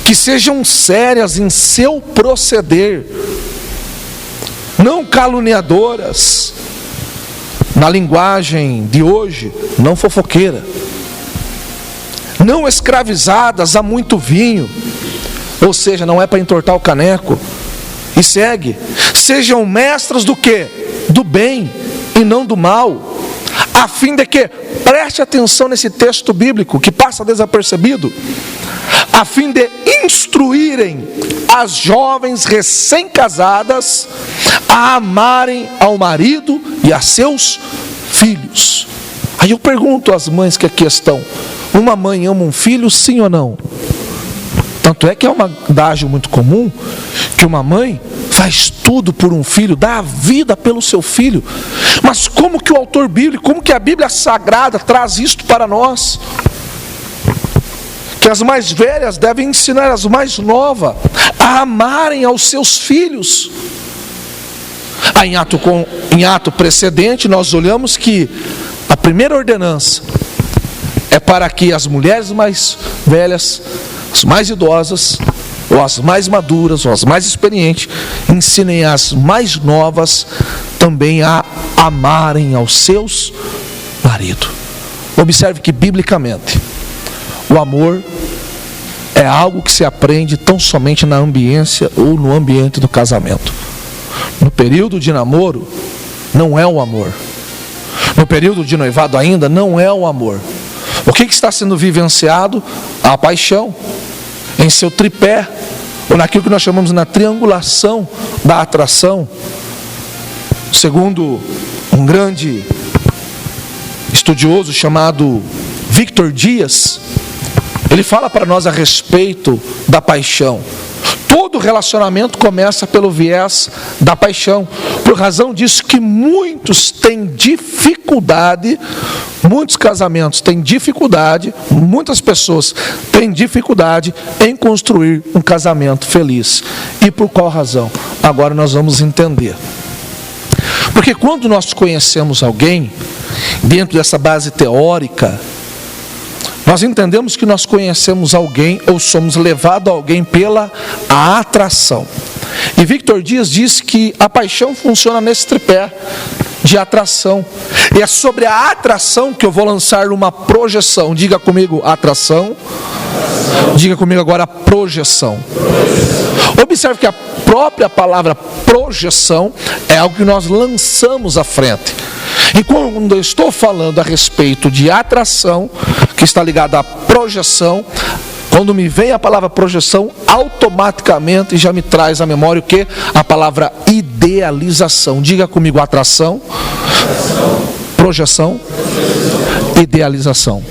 que sejam sérias em seu proceder, não caluniadoras, na linguagem de hoje, não fofoqueira, não escravizadas a muito vinho, ou seja, não é para entortar o caneco, e segue, sejam mestras do quê? Do bem e não do mal, a fim de que, preste atenção nesse texto bíblico que passa desapercebido, a fim de instruírem as jovens recém-casadas a amarem ao marido e a seus filhos. Aí eu pergunto às mães que aqui estão: uma mãe ama um filho, sim ou não? Tanto é que é uma adágio muito comum que uma mãe faz tudo por um filho, dá a vida pelo seu filho. Mas como que o autor bíblico, como que a Bíblia Sagrada traz isto para nós? Que as mais velhas devem ensinar as mais novas a amarem aos seus filhos. Em ato precedente, nós olhamos que a primeira ordenança é para que as mulheres mais velhas, as mais idosas, ou as mais maduras, ou as mais experientes, ensinem as mais novas também a amarem aos seus maridos. Observe que, biblicamente, o amor é algo que se aprende tão somente na ambiência ou no ambiente do casamento. No período de namoro, não é o amor. No período de noivado ainda, não é o amor. O que está sendo vivenciado? A paixão, em seu tripé, ou naquilo que nós chamamos na triangulação da atração. Segundo um grande estudioso chamado Victor Dias, ele fala para nós a respeito da paixão. Todo relacionamento começa pelo viés da paixão. Por razão disso que muitos têm dificuldade, muitos casamentos têm dificuldade, muitas pessoas têm dificuldade em construir um casamento feliz. E por qual razão? Agora nós vamos entender. Porque quando nós conhecemos alguém, dentro dessa base teórica, nós entendemos que nós conhecemos alguém ou somos levados a alguém pela atração. E Victor Dias diz que a paixão funciona nesse tripé de atração. E é sobre a atração que eu vou lançar uma projeção. Diga comigo, atração. Diga comigo agora, projeção. Observe que a própria palavra projeção é algo que nós lançamos à frente. E quando eu estou falando a respeito de atração, que está ligada à projeção, quando me vem a palavra projeção, automaticamente já me traz à memória o que? A palavra idealização. Diga comigo, atração, projeção, idealização.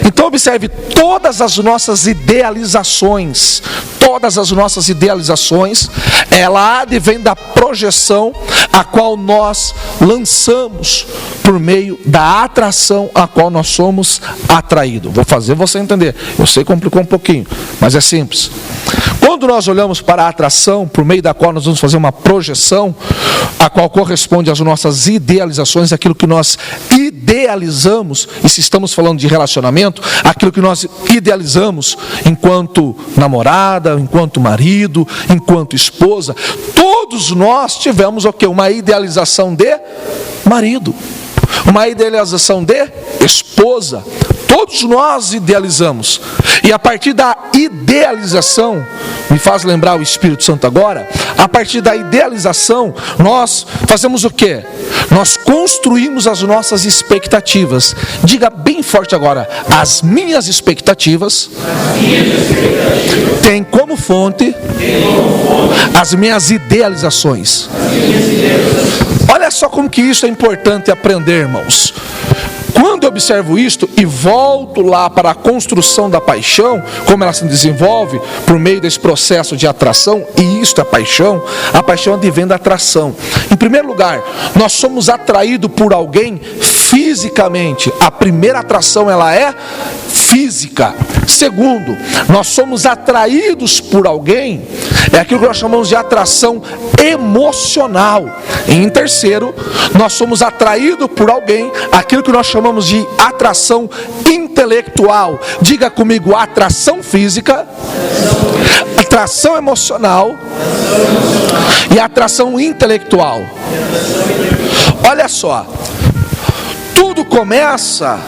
Então observe, todas as nossas idealizações, ela advém da projeção a qual nós lançamos por meio da atração a qual nós somos atraídos. Vou fazer você entender. Eu sei que complicou um pouquinho, mas é simples. Quando nós olhamos para a atração, por meio da qual nós vamos fazer uma projeção, a qual corresponde às nossas idealizações, aquilo que nós idealizamos, e se estamos falando de relacionamento, aquilo que nós idealizamos enquanto namorada, enquanto marido, enquanto esposa, todos nós tivemos o quê? Uma idealização de marido, uma idealização de esposa. Todos nós idealizamos. E a partir da idealização, me faz lembrar o Espírito Santo agora, a partir da idealização, nós fazemos o quê? Nós construímos as nossas expectativas. Diga bem forte agora, as minhas expectativas têm como fonte as minhas idealizações. Olha só como que isso é importante aprender, irmãos. Quando eu observo isto e volto lá para a construção da paixão, como ela se desenvolve por meio desse processo de atração, e isto é a paixão advém da atração. Em primeiro lugar, nós somos atraídos por alguém fisicamente. A primeira atração, ela é física. Segundo, nós somos atraídos por alguém, é aquilo que nós chamamos de atração emocional. E em terceiro, nós somos atraídos por alguém, aquilo que nós chamamos de atração intelectual. Diga comigo: atração física, atração emocional e atração intelectual. Olha só, tudo começa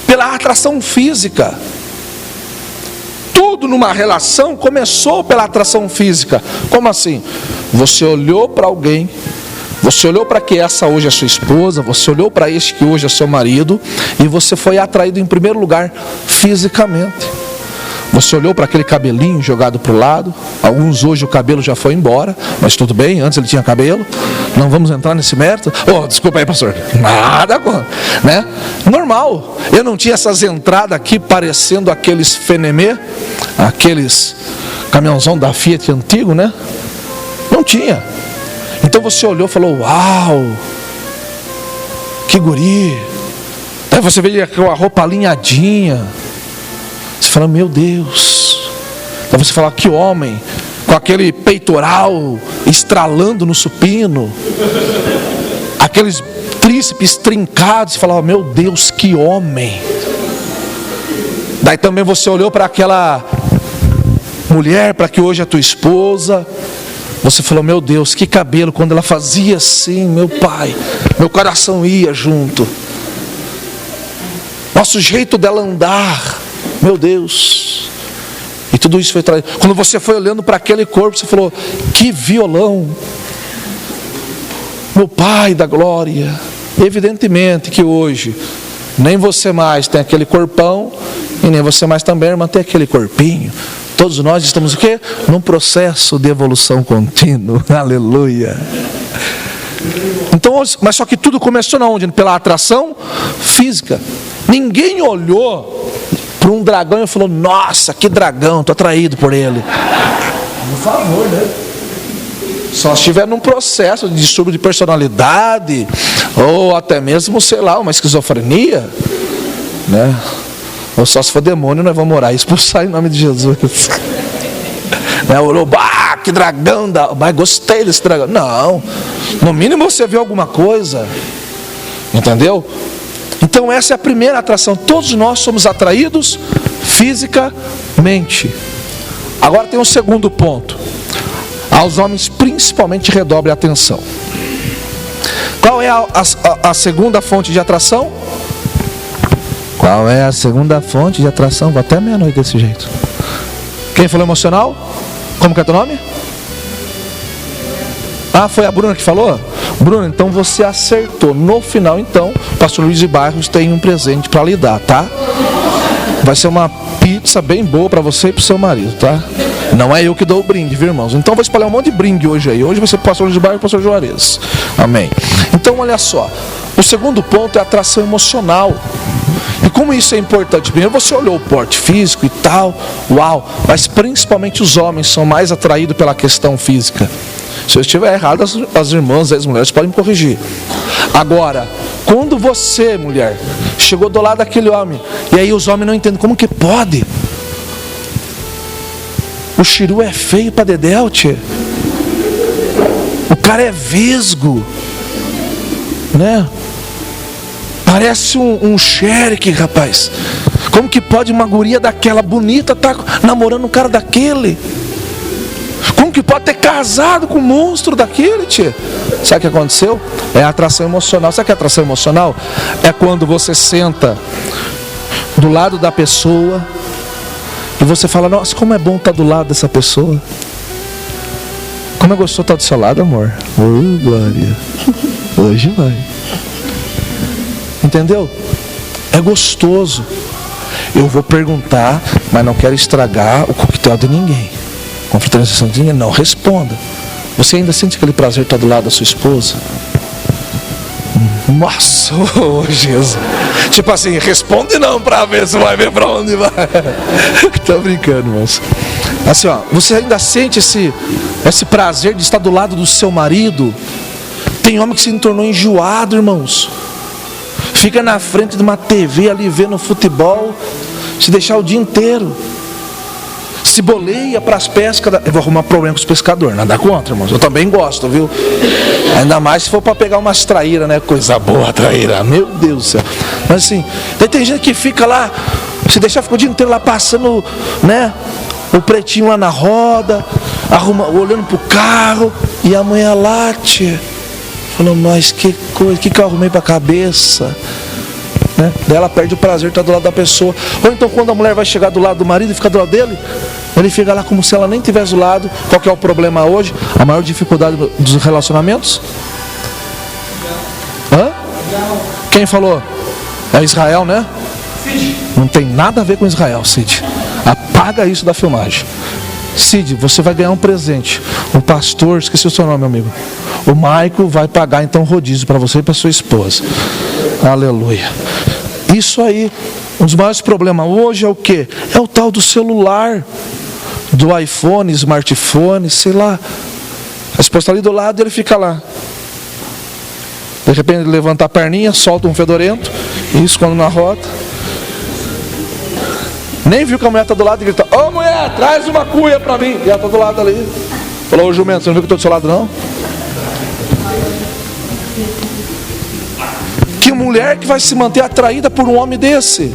pela atração física. Tudo numa relação começou pela atração física. Como assim? Você olhou para alguém, você olhou para que essa hoje é sua esposa, você olhou para este que hoje é seu marido, e você foi atraído em primeiro lugar fisicamente. Você olhou para aquele cabelinho jogado para o lado. Alguns hoje o cabelo já foi embora, mas tudo bem, antes ele tinha cabelo. Não vamos entrar nesse mérito. Oh, desculpa aí, pastor. Nada, né? Normal. Eu não tinha essas entradas aqui parecendo aqueles Fenemê, aqueles caminhãozão da Fiat antigo, né? Não tinha. Então você olhou e falou: uau, que guri. Aí você veio com a roupa alinhadinha. Você fala: meu Deus. Aí você fala: que homem, com aquele peitoral estralando no supino, aqueles tríceps trincados. Você fala: oh, meu Deus, que homem. Daí também você olhou para aquela mulher, para que hoje é tua esposa. Você falou: meu Deus, que cabelo. Quando ela fazia assim, meu pai, meu coração ia junto. Nosso jeito dela andar, meu Deus. E tudo isso foi traído. Quando você foi olhando para aquele corpo, você falou: que violão, meu pai da glória. Evidentemente que hoje nem você mais tem aquele corpão, e nem você mais também, irmã, tem aquele corpinho. Todos nós estamos o quê? Num processo de evolução contínua. Aleluia. Então, mas só que tudo começou na onde? Pela atração física. Ninguém olhou para um dragão e falou: nossa, que dragão, estou atraído por ele. Por favor, né? Só se estiver num processo de distúrbio de personalidade, ou até mesmo, sei lá, uma esquizofrenia, né? Ou só se for demônio, nós vamos orar e expulsar em nome de Jesus. Orou: bah, que dragão, mas gostei desse dragão. Não, no mínimo você viu alguma coisa, entendeu? Então essa é a primeira atração. Todos nós somos atraídos fisicamente. Agora tem um segundo ponto. Aos homens principalmente redobre a atenção. Qual é a segunda fonte de atração? Qual é a segunda fonte de atração? Vou até meia-noite desse jeito. Quem falou emocional? Como que é teu nome? Ah, foi a Bruna que falou? Bruna, então você acertou. No final, então, o pastor Luiz de Barros tem um presente para lhe dar, tá? Vai ser uma pizza bem boa para você e para o seu marido, tá? Não é eu que dou o brinde, viu, irmãos? Então vou espalhar um monte de brinde hoje aí. Hoje vai ser o pastor Luiz de Barros e o pastor Juarez. Amém. Então, olha só. O segundo ponto é a atração emocional. E como isso é importante? Primeiro você olhou o porte físico e tal, uau, mas principalmente os homens são mais atraídos pela questão física. Se eu estiver errado, as irmãs, as mulheres podem me corrigir. Agora, quando você, mulher, chegou do lado daquele homem, e aí os homens não entendem, como que pode? O chiru é feio para dedéu, tchê. O cara é vesgo, né? Parece um xerique, rapaz. Como que pode uma guria daquela bonita estar namorando um cara daquele? Como que pode ter casado com um monstro daquele, tia? Sabe o que aconteceu? É a atração emocional. Sabe o que é atração emocional? É quando você senta do lado da pessoa e você fala: nossa, como é bom estar do lado dessa pessoa. Como é gostoso estar do seu lado, amor. Oh, glória. Hoje vai. Entendeu? É gostoso. Eu vou perguntar, mas não quero estragar o coquetel de ninguém. Confraternização de ninguém, não responda. Você ainda sente aquele prazer de estar do lado da sua esposa? Nossa, oh, Jesus. Tipo assim, responde não pra ver se vai ver pra onde vai. Tô brincando, moço. Assim, ó, você ainda sente esse prazer de estar do lado do seu marido? Tem homem que se tornou enjoado, irmãos. Fica na frente de uma TV ali vendo futebol, se deixar o dia inteiro. Se boleia para as pescas. Eu vou arrumar problema com os pescadores, nada contra, irmãos. Eu também gosto, viu? Ainda mais se for para pegar umas traíras, né? Coisa boa, traíra. Meu Deus do céu. Mas assim, daí tem gente que fica lá, se deixar, fica o dia inteiro lá passando, né? O pretinho lá na roda, olhando pro carro, e a mulher late. Falou, mas que coisa, que eu arrumei para a cabeça? Né? Daí ela perde o prazer de estar do lado da pessoa. Ou então quando a mulher vai chegar do lado do marido e ficar do lado dele, ele fica lá como se ela nem estivesse do lado. Qual que é o problema hoje? A maior dificuldade dos relacionamentos? Hã? Quem falou? É Israel, né? Não tem nada a ver com Israel, Cid. Apaga isso da filmagem. Cid, você vai ganhar um presente. O pastor, esqueci o seu nome, meu amigo. O Maico vai pagar então rodízio para você e para sua esposa. Aleluia. Isso aí, um dos maiores problemas hoje é o quê? É o tal do celular, do iPhone, smartphone, sei lá. A esposa está ali do lado e ele fica lá. De repente ele levanta a perninha, solta um fedorento e esconde na roda. Nem viu que a mulher está do lado e grita, ô mulher, traz uma cuia para mim. E ela está do lado ali. Falou, ô jumento, você não viu que eu estou do seu lado não? Que mulher que vai se manter atraída por um homem desse?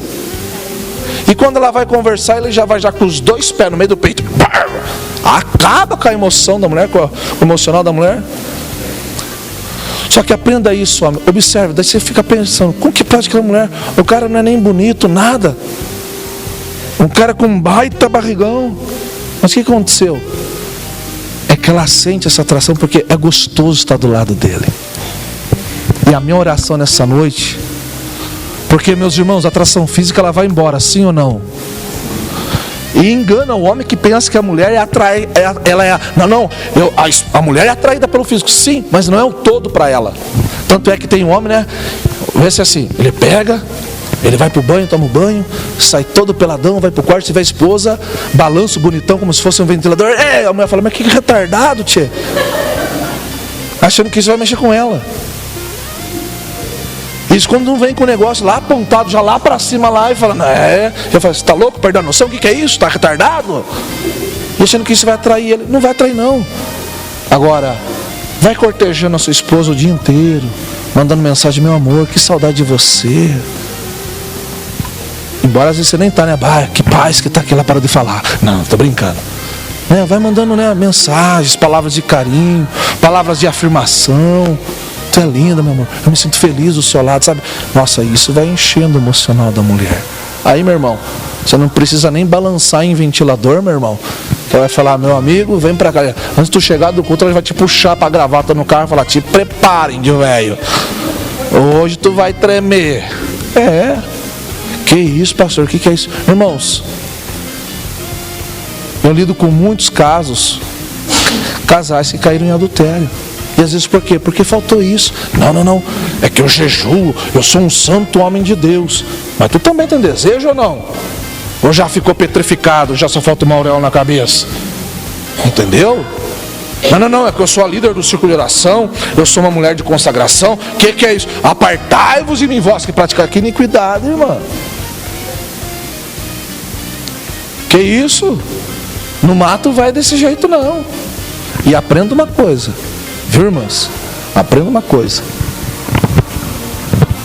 E quando ela vai conversar, ele já vai com os dois pés no meio do peito. Acaba com a emoção da mulher, com o emocional da mulher. Só que aprenda isso, homem. Observe, daí você fica pensando, como que pode aquela mulher? O cara não é nem bonito, nada. Um cara com um baita barrigão. Mas o que aconteceu? É que ela sente essa atração porque é gostoso estar do lado dele. E a minha oração nessa noite, porque meus irmãos, a atração física ela vai embora, sim ou não? E engana o homem que pensa que a mulher é atraída, a mulher é atraída pelo físico, sim, mas não é o todo para ela. Tanto é que tem um homem, né? Vê se é assim, ele pega, ele vai pro banho, toma o banho, sai todo peladão, vai pro quarto, se vê a esposa, balança o bonitão como se fosse um ventilador. A mulher fala, mas que retardado, tchê. Achando que isso vai mexer com ela. Isso quando não vem com o negócio lá apontado, já lá para cima lá e fala, eu falo, você está louco, perdeu a noção, o que é isso? Está retardado? E achando que isso vai atrair ele. Não vai atrair não. Agora, vai cortejando a sua esposa o dia inteiro, mandando mensagem, meu amor, que saudade de você. Embora às vezes você nem está, né? Que paz que está aqui, ela para de falar. Não, estou brincando. Vai mandando, né, mensagens, palavras de carinho, palavras de afirmação. Você é linda, meu amor, eu me sinto feliz do seu lado, sabe? Nossa, isso vai enchendo o emocional da mulher. Aí, meu irmão, você não precisa nem balançar em ventilador, meu irmão. Você vai falar, meu amigo, vem pra cá. Antes de tu chegar do culto, ela vai te puxar pra gravata no carro e falar, te preparem, de velho. Hoje tu vai tremer. Que isso, pastor, o que é isso? Irmãos, eu lido com muitos casos, casais que caíram em adultério. E às vezes por quê? Porque faltou isso. Não, é que eu jejuo, eu sou um santo homem de Deus. Mas tu também tem desejo ou não? Ou já ficou petrificado, já só falta uma auréola na cabeça? Entendeu? Não, é que eu sou a líder do círculo de oração, eu sou uma mulher de consagração. Que é isso? Apartai-vos de mim, vós que praticais que iniquidade, irmã. Que isso? No mato vai desse jeito não. E aprenda uma coisa, viu, irmãs? Aprenda uma coisa.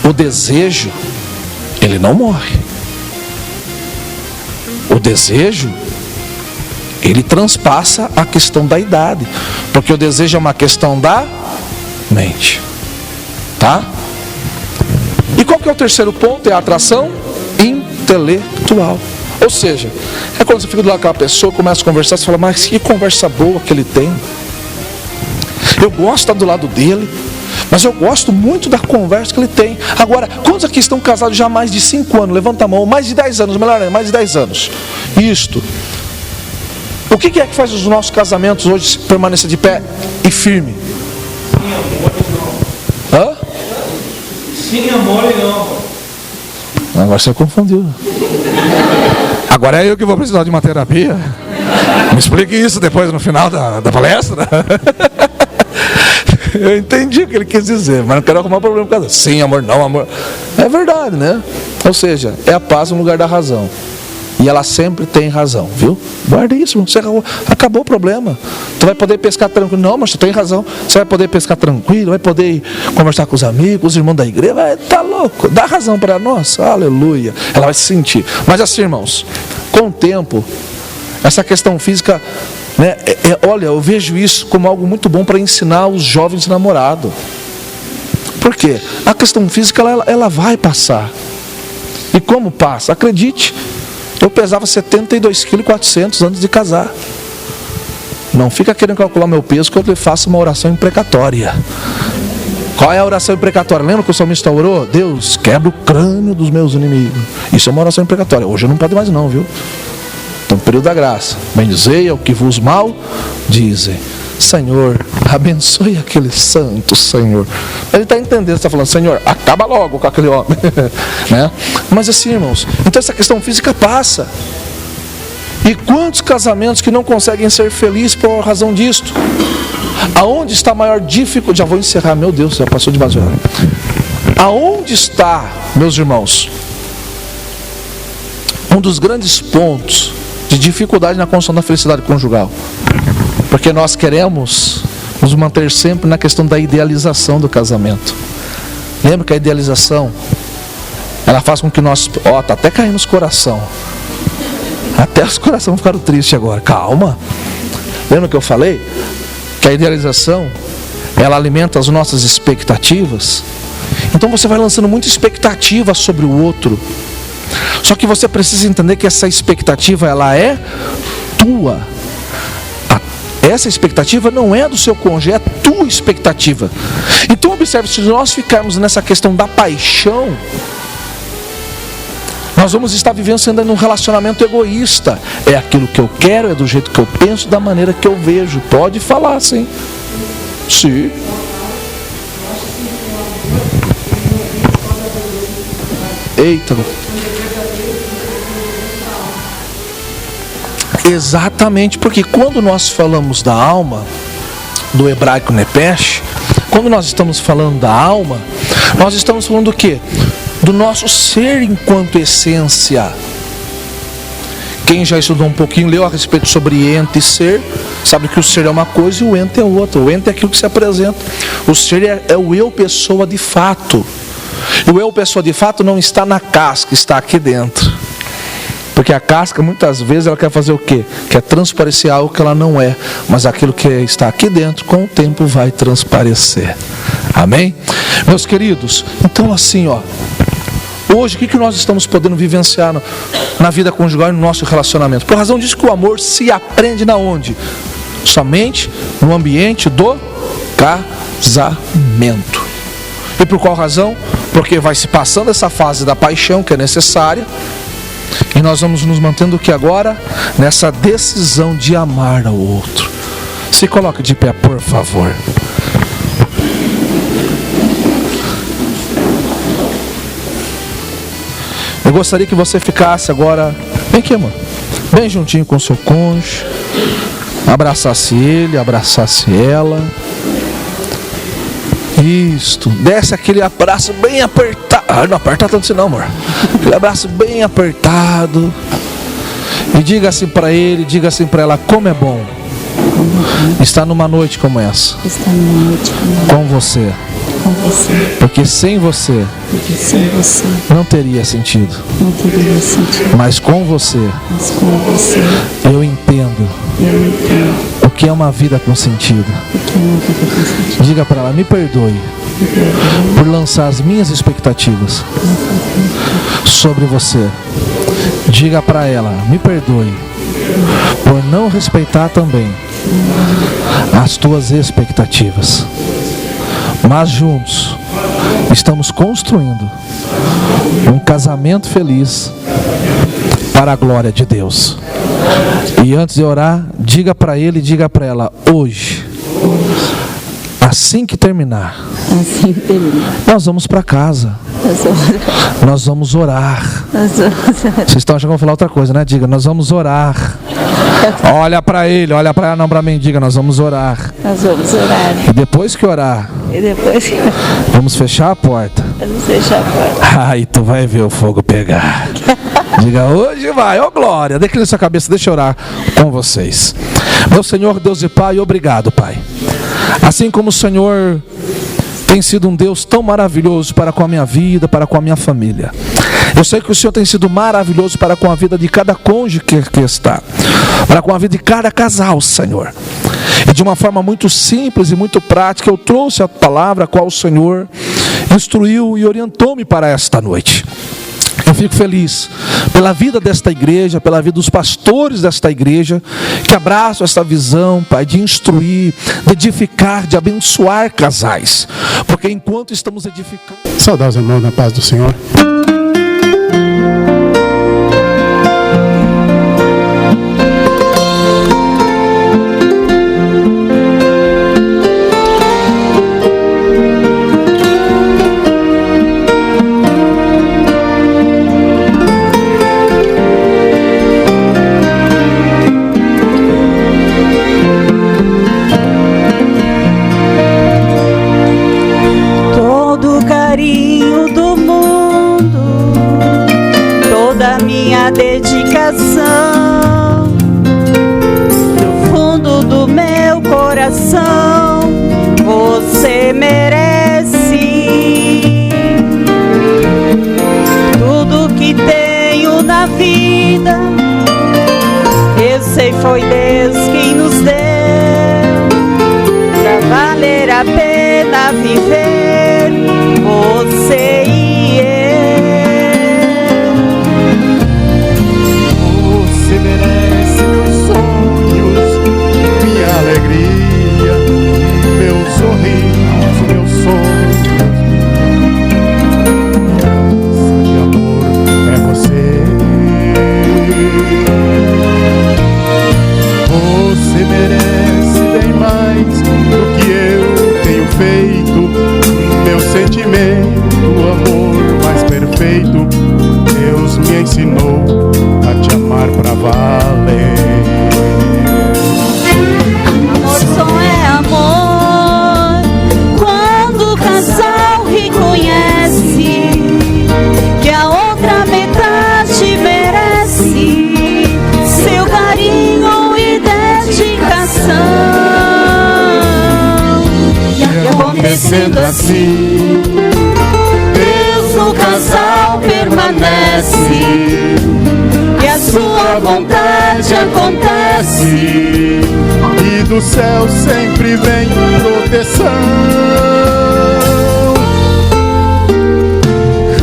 O desejo, ele não morre. O desejo, ele transpassa a questão da idade. Porque o desejo é uma questão da mente. Tá? E qual que é o terceiro ponto? É a atração intelectual. Ou seja, é quando você fica do lado daquela pessoa, começa a conversar, você fala, mas que conversa boa que ele tem. Eu gosto de estar do lado dele, mas eu gosto muito da conversa que ele tem. Agora, quantos aqui estão casados já há mais de 5 anos? Levanta a mão, mais de 10 anos, melhor, mais de 10 anos. Isto. O que é que faz os nossos casamentos hoje permanecer de pé e firme? sim amor e não amor? Agora você confundiu. Agora é eu que vou precisar de uma terapia. Me explique isso depois no final da palestra. Eu entendi o que ele quis dizer, mas não quero arrumar problema por causa disso. Sim, amor, não, amor. É verdade, né? Ou seja, é a paz no lugar da razão. E ela sempre tem razão, viu? Guarda isso, você acabou o problema. Tu vai poder pescar tranquilo. Não, mas tu tem razão. Você vai poder pescar tranquilo, vai poder conversar com os amigos, os irmãos da igreja. Vai, tá louco, dá razão para nós. Aleluia. Ela vai se sentir. Mas assim, irmãos, com o tempo, essa questão física, né, olha, eu vejo isso como algo muito bom para ensinar os jovens namorados. Por quê? A questão física, ela vai passar. E como passa? Acredite, eu pesava 72,4 kg antes de casar. Não fica querendo calcular meu peso que eu faço uma oração imprecatória. Qual é a oração imprecatória? Lembra que o salmista orou? Deus, quebra o crânio dos meus inimigos. Isso é uma oração imprecatória. Hoje eu não pode mais não, viu? Então, período da graça. Bendizei ao que vos mal dizem. Senhor, abençoe aquele santo, Senhor. Ele está entendendo, ele está falando, Senhor, acaba logo com aquele homem. Né? Mas assim, irmãos, então essa questão física passa. E quantos casamentos que não conseguem ser felizes por razão disto? Aonde está a maior dificuldade? Já vou encerrar, meu Deus, já passou de base. Aonde está, meus irmãos, um dos grandes pontos de dificuldade na construção da felicidade conjugal? Porque nós queremos nos manter sempre na questão da idealização do casamento. Lembra que a idealização, ela faz com que nós, tá até caindo os coração. Até os corações ficaram tristes agora. Calma. Lembra que eu falei? Que a idealização, ela alimenta as nossas expectativas. Então você vai lançando muita expectativa sobre o outro. Só que você precisa entender que essa expectativa, ela é tua. Essa expectativa não é do seu cônjuge, é a tua expectativa. Então observe, se nós ficarmos nessa questão da paixão, nós vamos estar vivendo num relacionamento egoísta. É aquilo que eu quero, é do jeito que eu penso, da maneira que eu vejo. Pode falar, sim. Sim. Eita. Exatamente, porque quando nós falamos da alma, do hebraico nepesh, quando nós estamos falando da alma, nós estamos falando do quê? Do nosso ser enquanto essência. Quem já estudou um pouquinho, leu a respeito sobre ente e ser, sabe que o ser é uma coisa e o ente é outra. O ente é aquilo que se apresenta. O ser é o eu pessoa de fato. E o eu pessoa de fato não está na casca, está aqui dentro. Porque a casca, muitas vezes, ela quer fazer o quê? Quer transparecer algo que ela não é. Mas aquilo que está aqui dentro, com o tempo vai transparecer. Amém? Meus queridos, então assim, hoje, o que nós estamos podendo vivenciar na vida conjugal e no nosso relacionamento? Por razão disso que o amor se aprende na onde? Somente no ambiente do casamento. E por qual razão? Porque vai se passando essa fase da paixão que é necessária. E nós vamos nos mantendo que agora nessa decisão de amar ao outro. Se coloque de pé, por favor. Eu gostaria que você ficasse agora, vem aqui, mano, bem juntinho com o seu cônjuge, abraçasse ele, abraçasse ela. Isto, desce aquele abraço bem apertado. Não aperta tanto assim não, amor. Aquele abraço bem apertado. E diga assim para ele, diga assim para ela, como é bom estar numa noite como essa. Estar numa noite com você. Com você. Porque sem você não teria sentido. Não teria sentido. Mas com você eu entendo o que é uma vida com sentido. Diga para ela, me perdoe por lançar as minhas expectativas sobre você. Diga para ela, me perdoe por não respeitar também as tuas expectativas. Mas juntos estamos construindo um casamento feliz para a glória de Deus. E antes de orar, diga para ele, diga para ela, hoje a assim que terminar, Assim termina. nós vamos para casa. Nós vamos orar. Vocês estão achando que eu vou falar outra coisa, né? Diga, nós vamos orar. Olha para ele, olha para ela, não para mim. Diga, nós vamos orar. Nós vamos orar. E depois que orar, E depois vamos fechar a porta. vamos fechar a porta. Aí tu vai ver o fogo pegar. Diga, hoje vai, ó glória. Decline sua cabeça, deixa eu orar com vocês. Meu Senhor, Deus e Pai, obrigado, Pai. Assim como o Senhor tem sido um Deus tão maravilhoso para com a minha vida, para com a minha família. Eu sei que o Senhor tem sido maravilhoso para com a vida de cada cônjuge que aqui está, para com a vida de cada casal, Senhor. E de uma forma muito simples e muito prática, eu trouxe a palavra a qual o Senhor instruiu e orientou-me para esta noite. Eu fico feliz pela vida desta igreja, pela vida dos pastores desta igreja, que abraçam esta visão, Pai, de instruir, de edificar, de abençoar casais. Porque enquanto estamos edificando... Saudar os irmãos na paz do Senhor. Dedicação do fundo do meu coração, você merece. Tudo que tenho na vida, eu sei foi Deus quem nos deu, pra valer a pena viver, você e eu. Alegria, meu sorriso, meu sonho de amor é você. Você merece bem mais do que eu tenho feito. Meu sentimento, amor mais perfeito, Deus me ensinou a te amar pra valer. Só é amor quando o casal reconhece que a outra metade merece seu carinho e dedicação. E acontecendo assim, Deus no casal permanece e a sua vontade acontece. E do céu sempre vem proteção.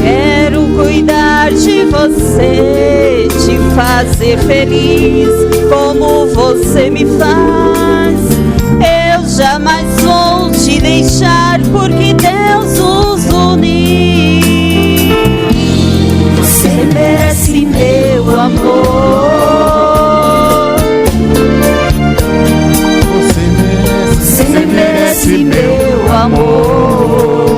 Quero cuidar de você, te fazer feliz como você me faz. Eu jamais vou te deixar porque Deus nos uniu. Você merece meu amor. Você merece meu amor.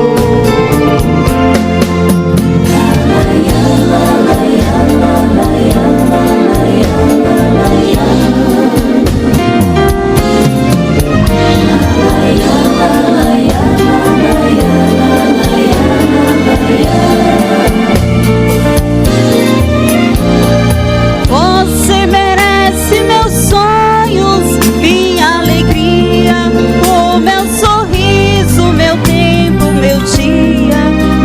Você merece meus sonhos, minha alegria, o meu sorriso, meu tempo, meu dia,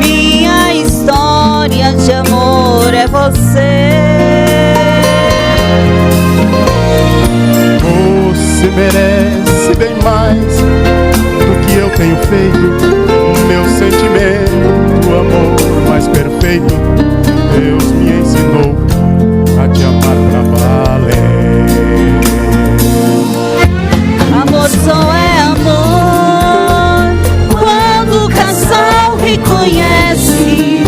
minha história de amor é você. Você merece bem mais do que eu tenho feito. Meu sentimento, o amor mais perfeito, Deus me ensinou a te amar pra valer. Amor só é amor quando o casal reconhece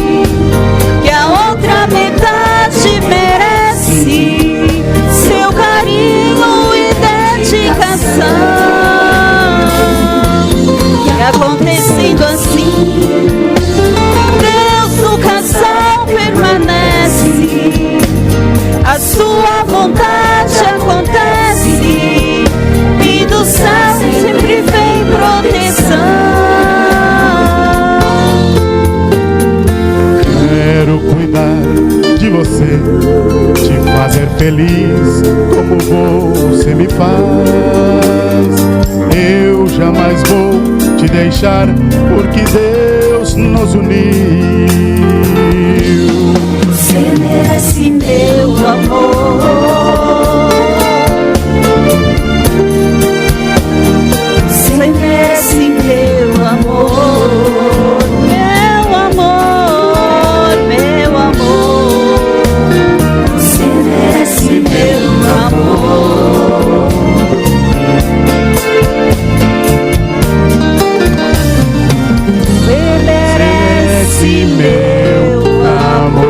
que a outra metade merece seu carinho e dedicação. E feliz como você me faz. Eu jamais vou te deixar, porque Deus nos uniu. Você merece meu amor. Você merece meu amor. Meu amor, meu amor. Você merece meu amor. Você merece meu amor.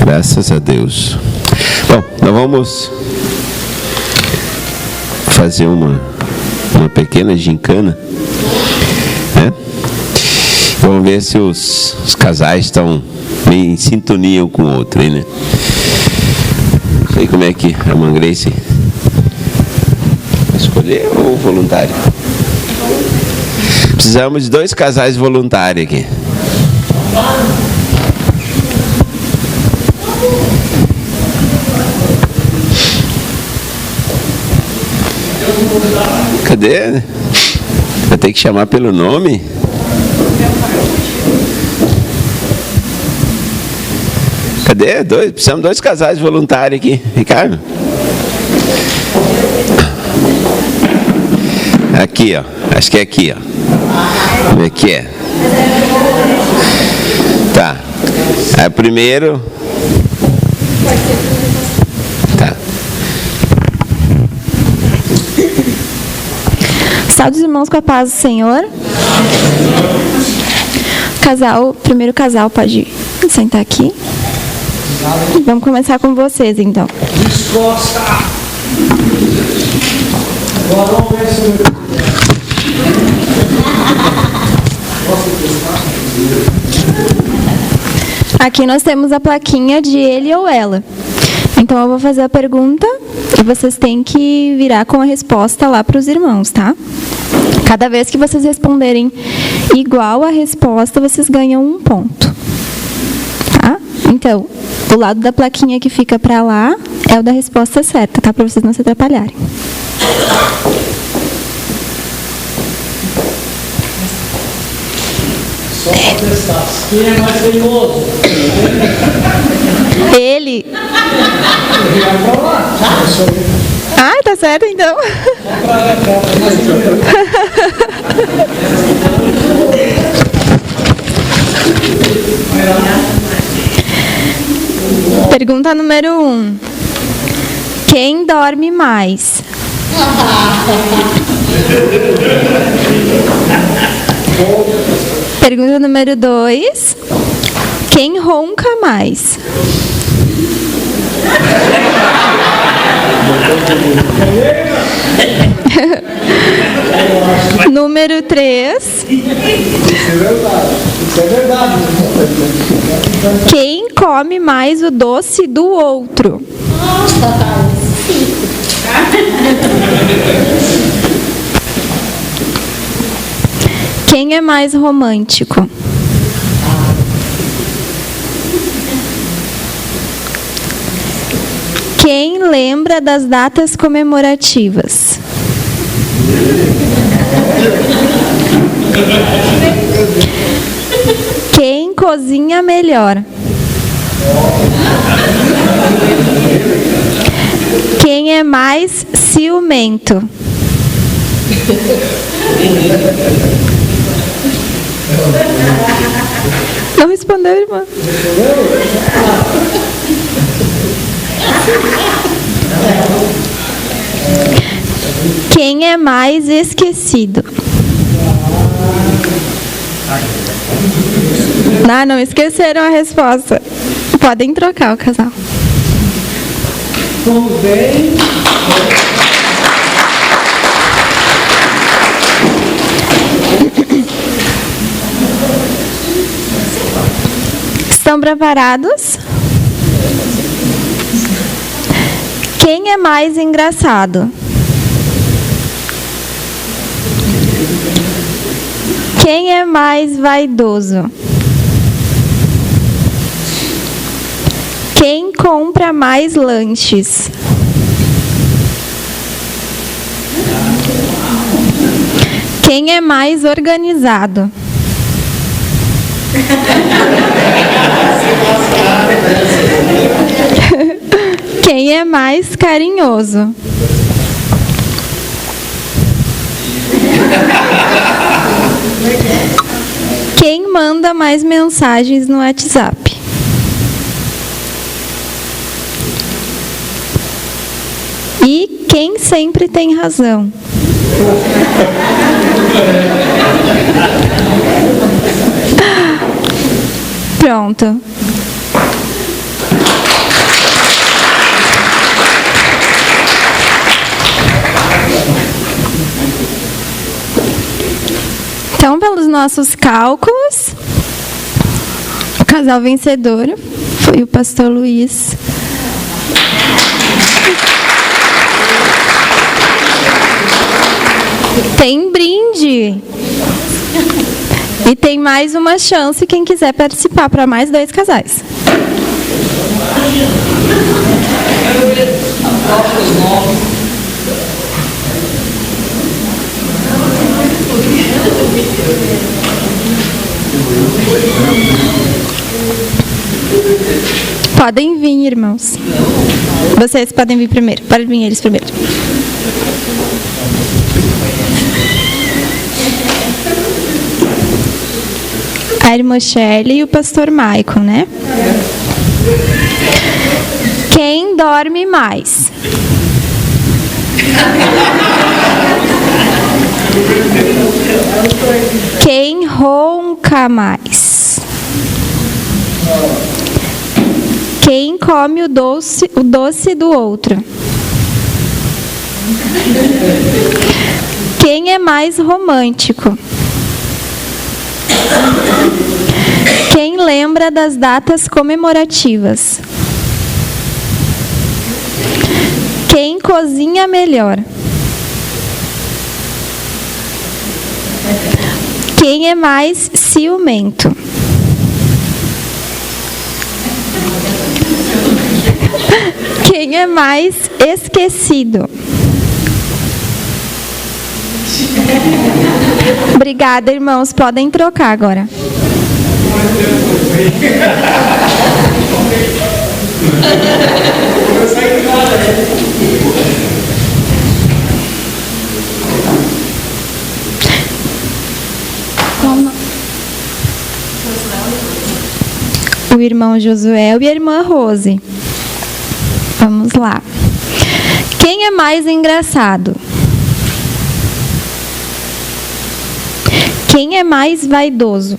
Graças a Deus. Bom, nós vamos fazer uma pequena gincana, né? Vamos ver se os casais estão meio em sintonia um com o outro, hein, né? Não sei como é que a Mangrace vai escolher ou voluntário. Precisamos de 2 casais voluntários aqui. Cadê? Vai ter que chamar pelo nome? Cadê? Precisamos de 2 casais voluntários aqui. Ricardo? Aqui, ó. Acho que é aqui, ó. Como é que é? Tá. Aí primeiro. Tá. Salve os irmãos com a paz do Senhor. Primeiro casal pode sentar aqui. Vamos começar com vocês então. Disposta. Agora vamos ver se Aqui nós temos a plaquinha de ele ou ela. Então eu vou fazer a pergunta e vocês têm que virar com a resposta lá para os irmãos, tá? Cada vez que vocês responderem igual a resposta, vocês ganham 1 ponto. Tá? Então, o lado da plaquinha que fica para lá é o da resposta certa, tá? Para vocês não se atrapalharem. só para testar. Quem é mais teimoso? Ele. Ah, tá certo então. Pergunta número 1. Quem dorme mais? Pergunta número 2. Quem ronca mais? Número 3. Isso é verdade. Quem come mais o doce do outro? Quem é mais romântico? Quem lembra das datas comemorativas? Quem cozinha melhor? Quem é mais ciumento? Não respondeu, irmã. Quem é mais esquecido? Não esqueceram a resposta. Podem trocar o casal. Vamos bem. Estão preparados? Quem é mais engraçado? Quem é mais vaidoso? Quem compra mais lanches? Quem é mais organizado? Quem é mais carinhoso? Quem manda mais mensagens no WhatsApp? E quem sempre tem razão? Pronto. Então, pelos nossos cálculos, o casal vencedor foi o pastor Luiz. Tem brinde. E tem mais uma chance quem quiser participar para mais 2 casais. Podem vir, irmãos. Vocês podem vir primeiro. Podem vir eles primeiro. A irmã Shelley e o pastor Michael, né? Quem dorme mais? Quem ronca mais? Quem come o doce do outro? Quem é mais romântico? Quem lembra das datas comemorativas? Quem cozinha melhor? Quem é mais ciumento? Quem é mais esquecido? Obrigada, irmãos. Podem trocar agora. O irmão Josué e a irmã Rose. Vamos lá. Quem é mais engraçado? Quem é mais vaidoso?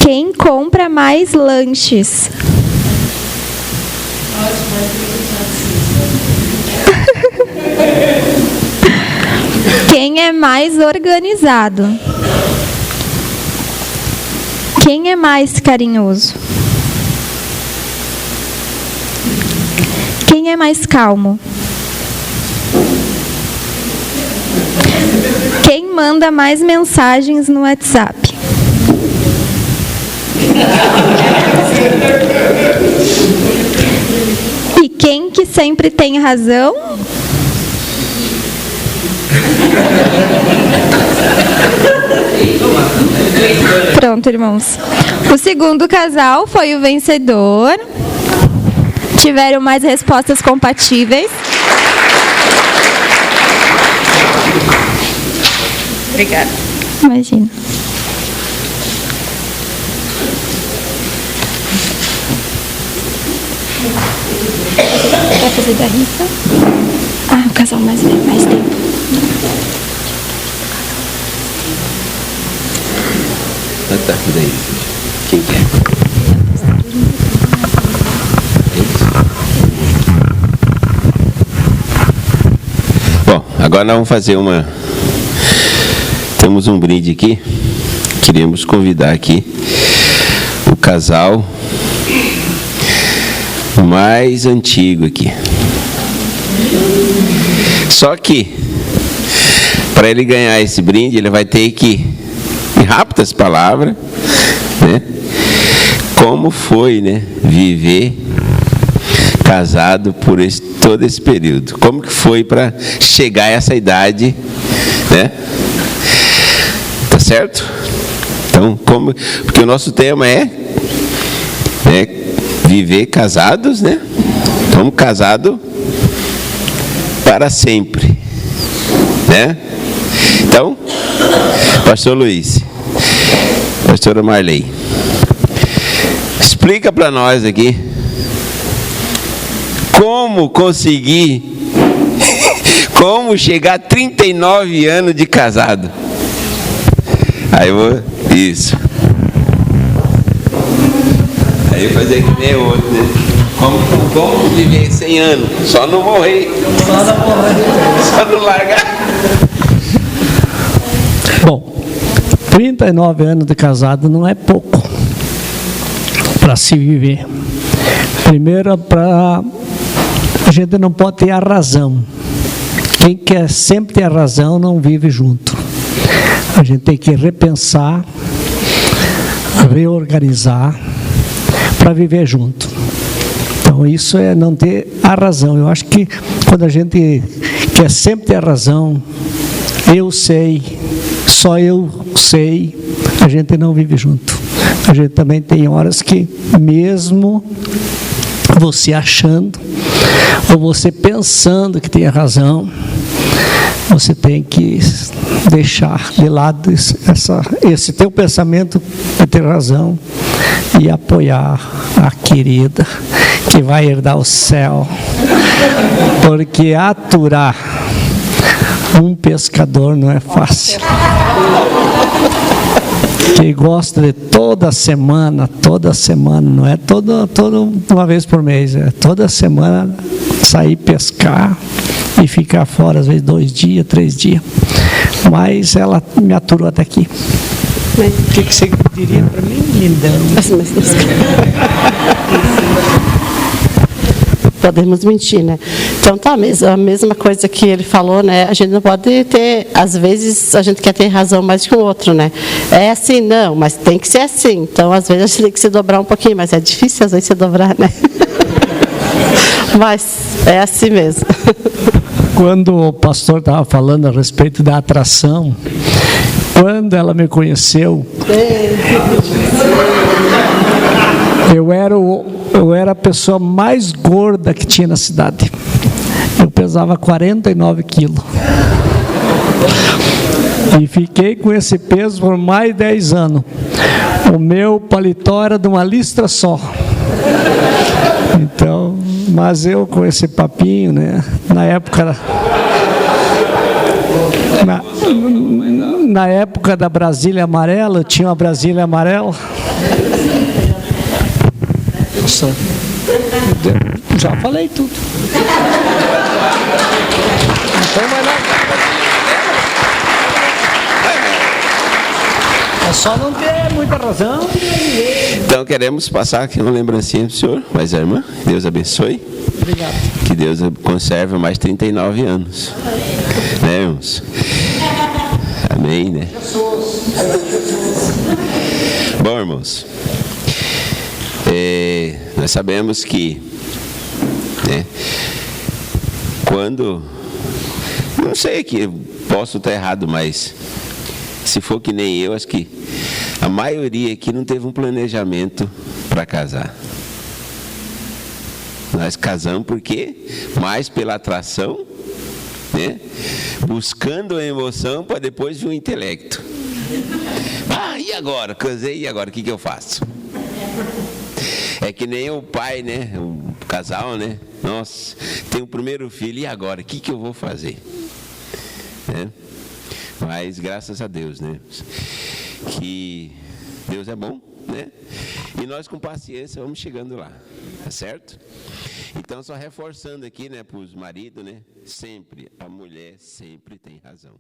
Quem compra mais lanches? Quem é mais organizado? Quem é mais carinhoso? Quem é mais calmo? Quem manda mais mensagens no WhatsApp? E quem que sempre tem razão? Pronto, irmãos. O segundo casal foi o vencedor. Tiveram mais respostas compatíveis. Obrigada. Imagina. Vai fazer da rifa? Ah, o casal mais tempo. Tá, daí. Quem quer? Bom, agora nós vamos fazer uma Temos um brinde aqui. Queríamos convidar aqui o casal mais antigo aqui. Só que, para ele ganhar esse brinde, ele vai ter que, em rápidas palavras, né, como foi, né, viver casado por todo esse período. Como que foi para chegar a essa idade, né? Tá certo? Então, porque o nosso tema é viver casados, né? Estamos casados para sempre, né? Então, pastor Luiz, pastora Marley, explica para nós aqui como conseguir, como chegar a 39 anos de casado. Aí eu vou, isso. Aí fazer que nem outro, né? Como viver 100 anos? Só não morrer. Só não largar. Bom, 39 anos de casado não é pouco para se viver. Primeiro, a gente não pode ter a razão. Quem quer sempre ter a razão não vive junto. A gente tem que repensar, reorganizar para viver junto. Então isso é não ter a razão. Eu acho que quando a gente quer sempre ter a razão, eu sei, só eu sei, a gente não vive junto. A gente também tem horas que mesmo você achando ou você pensando que tem a razão, você tem que deixar de lado esse teu pensamento de ter razão e apoiar a querida que vai herdar o céu, porque aturar um pescador não é fácil. Que gosta de toda semana, não é toda uma vez por mês, é toda semana sair pescar e ficar fora, às vezes 2 dias, 3 dias. Mas ela me aturou até aqui. O que você diria para mim, lindão? Podemos mentir, né? Então tá, a mesma coisa que ele falou, né? A gente não pode ter, às vezes a gente quer ter razão mais que o outro, né? É assim, não, mas tem que ser assim. Então, às vezes a gente tem que se dobrar um pouquinho, mas é difícil às vezes se dobrar, né? Mas é assim mesmo. Quando o pastor estava falando a respeito da atração, quando ela me conheceu, eu era a pessoa mais gorda que tinha na cidade. Eu pesava 49 quilos. E fiquei com esse peso por mais de 10 anos. O meu paletó era de uma listra só. Então, mas eu com esse papinho, né? Na época da Brasília Amarela, eu tinha uma Brasília Amarela. Já falei tudo. Não tem mais nada. É só não ter muita razão. Então queremos passar aqui uma lembrancinha para o senhor, mas a irmã, Deus abençoe. Obrigado. Que Deus conserve mais 39 anos. Né, irmãos? Amém, né? Bom, irmãos, nós sabemos que, né, quando, não sei que posso estar errado, mas se for que nem eu, acho que a maioria aqui não teve um planejamento para casar. Nós casamos porque mais pela atração, né? Buscando a emoção para depois vir o intelecto. E agora? Casei, e agora? O que eu faço? É que nem o pai, né? O casal, né? Nossa, tem o primeiro filho, e agora? O que eu vou fazer? Né? Mas graças a Deus, né? Que Deus é bom, né? E nós com paciência vamos chegando lá, tá certo? Então só reforçando aqui, né, para os maridos, né? Sempre, a mulher sempre tem razão.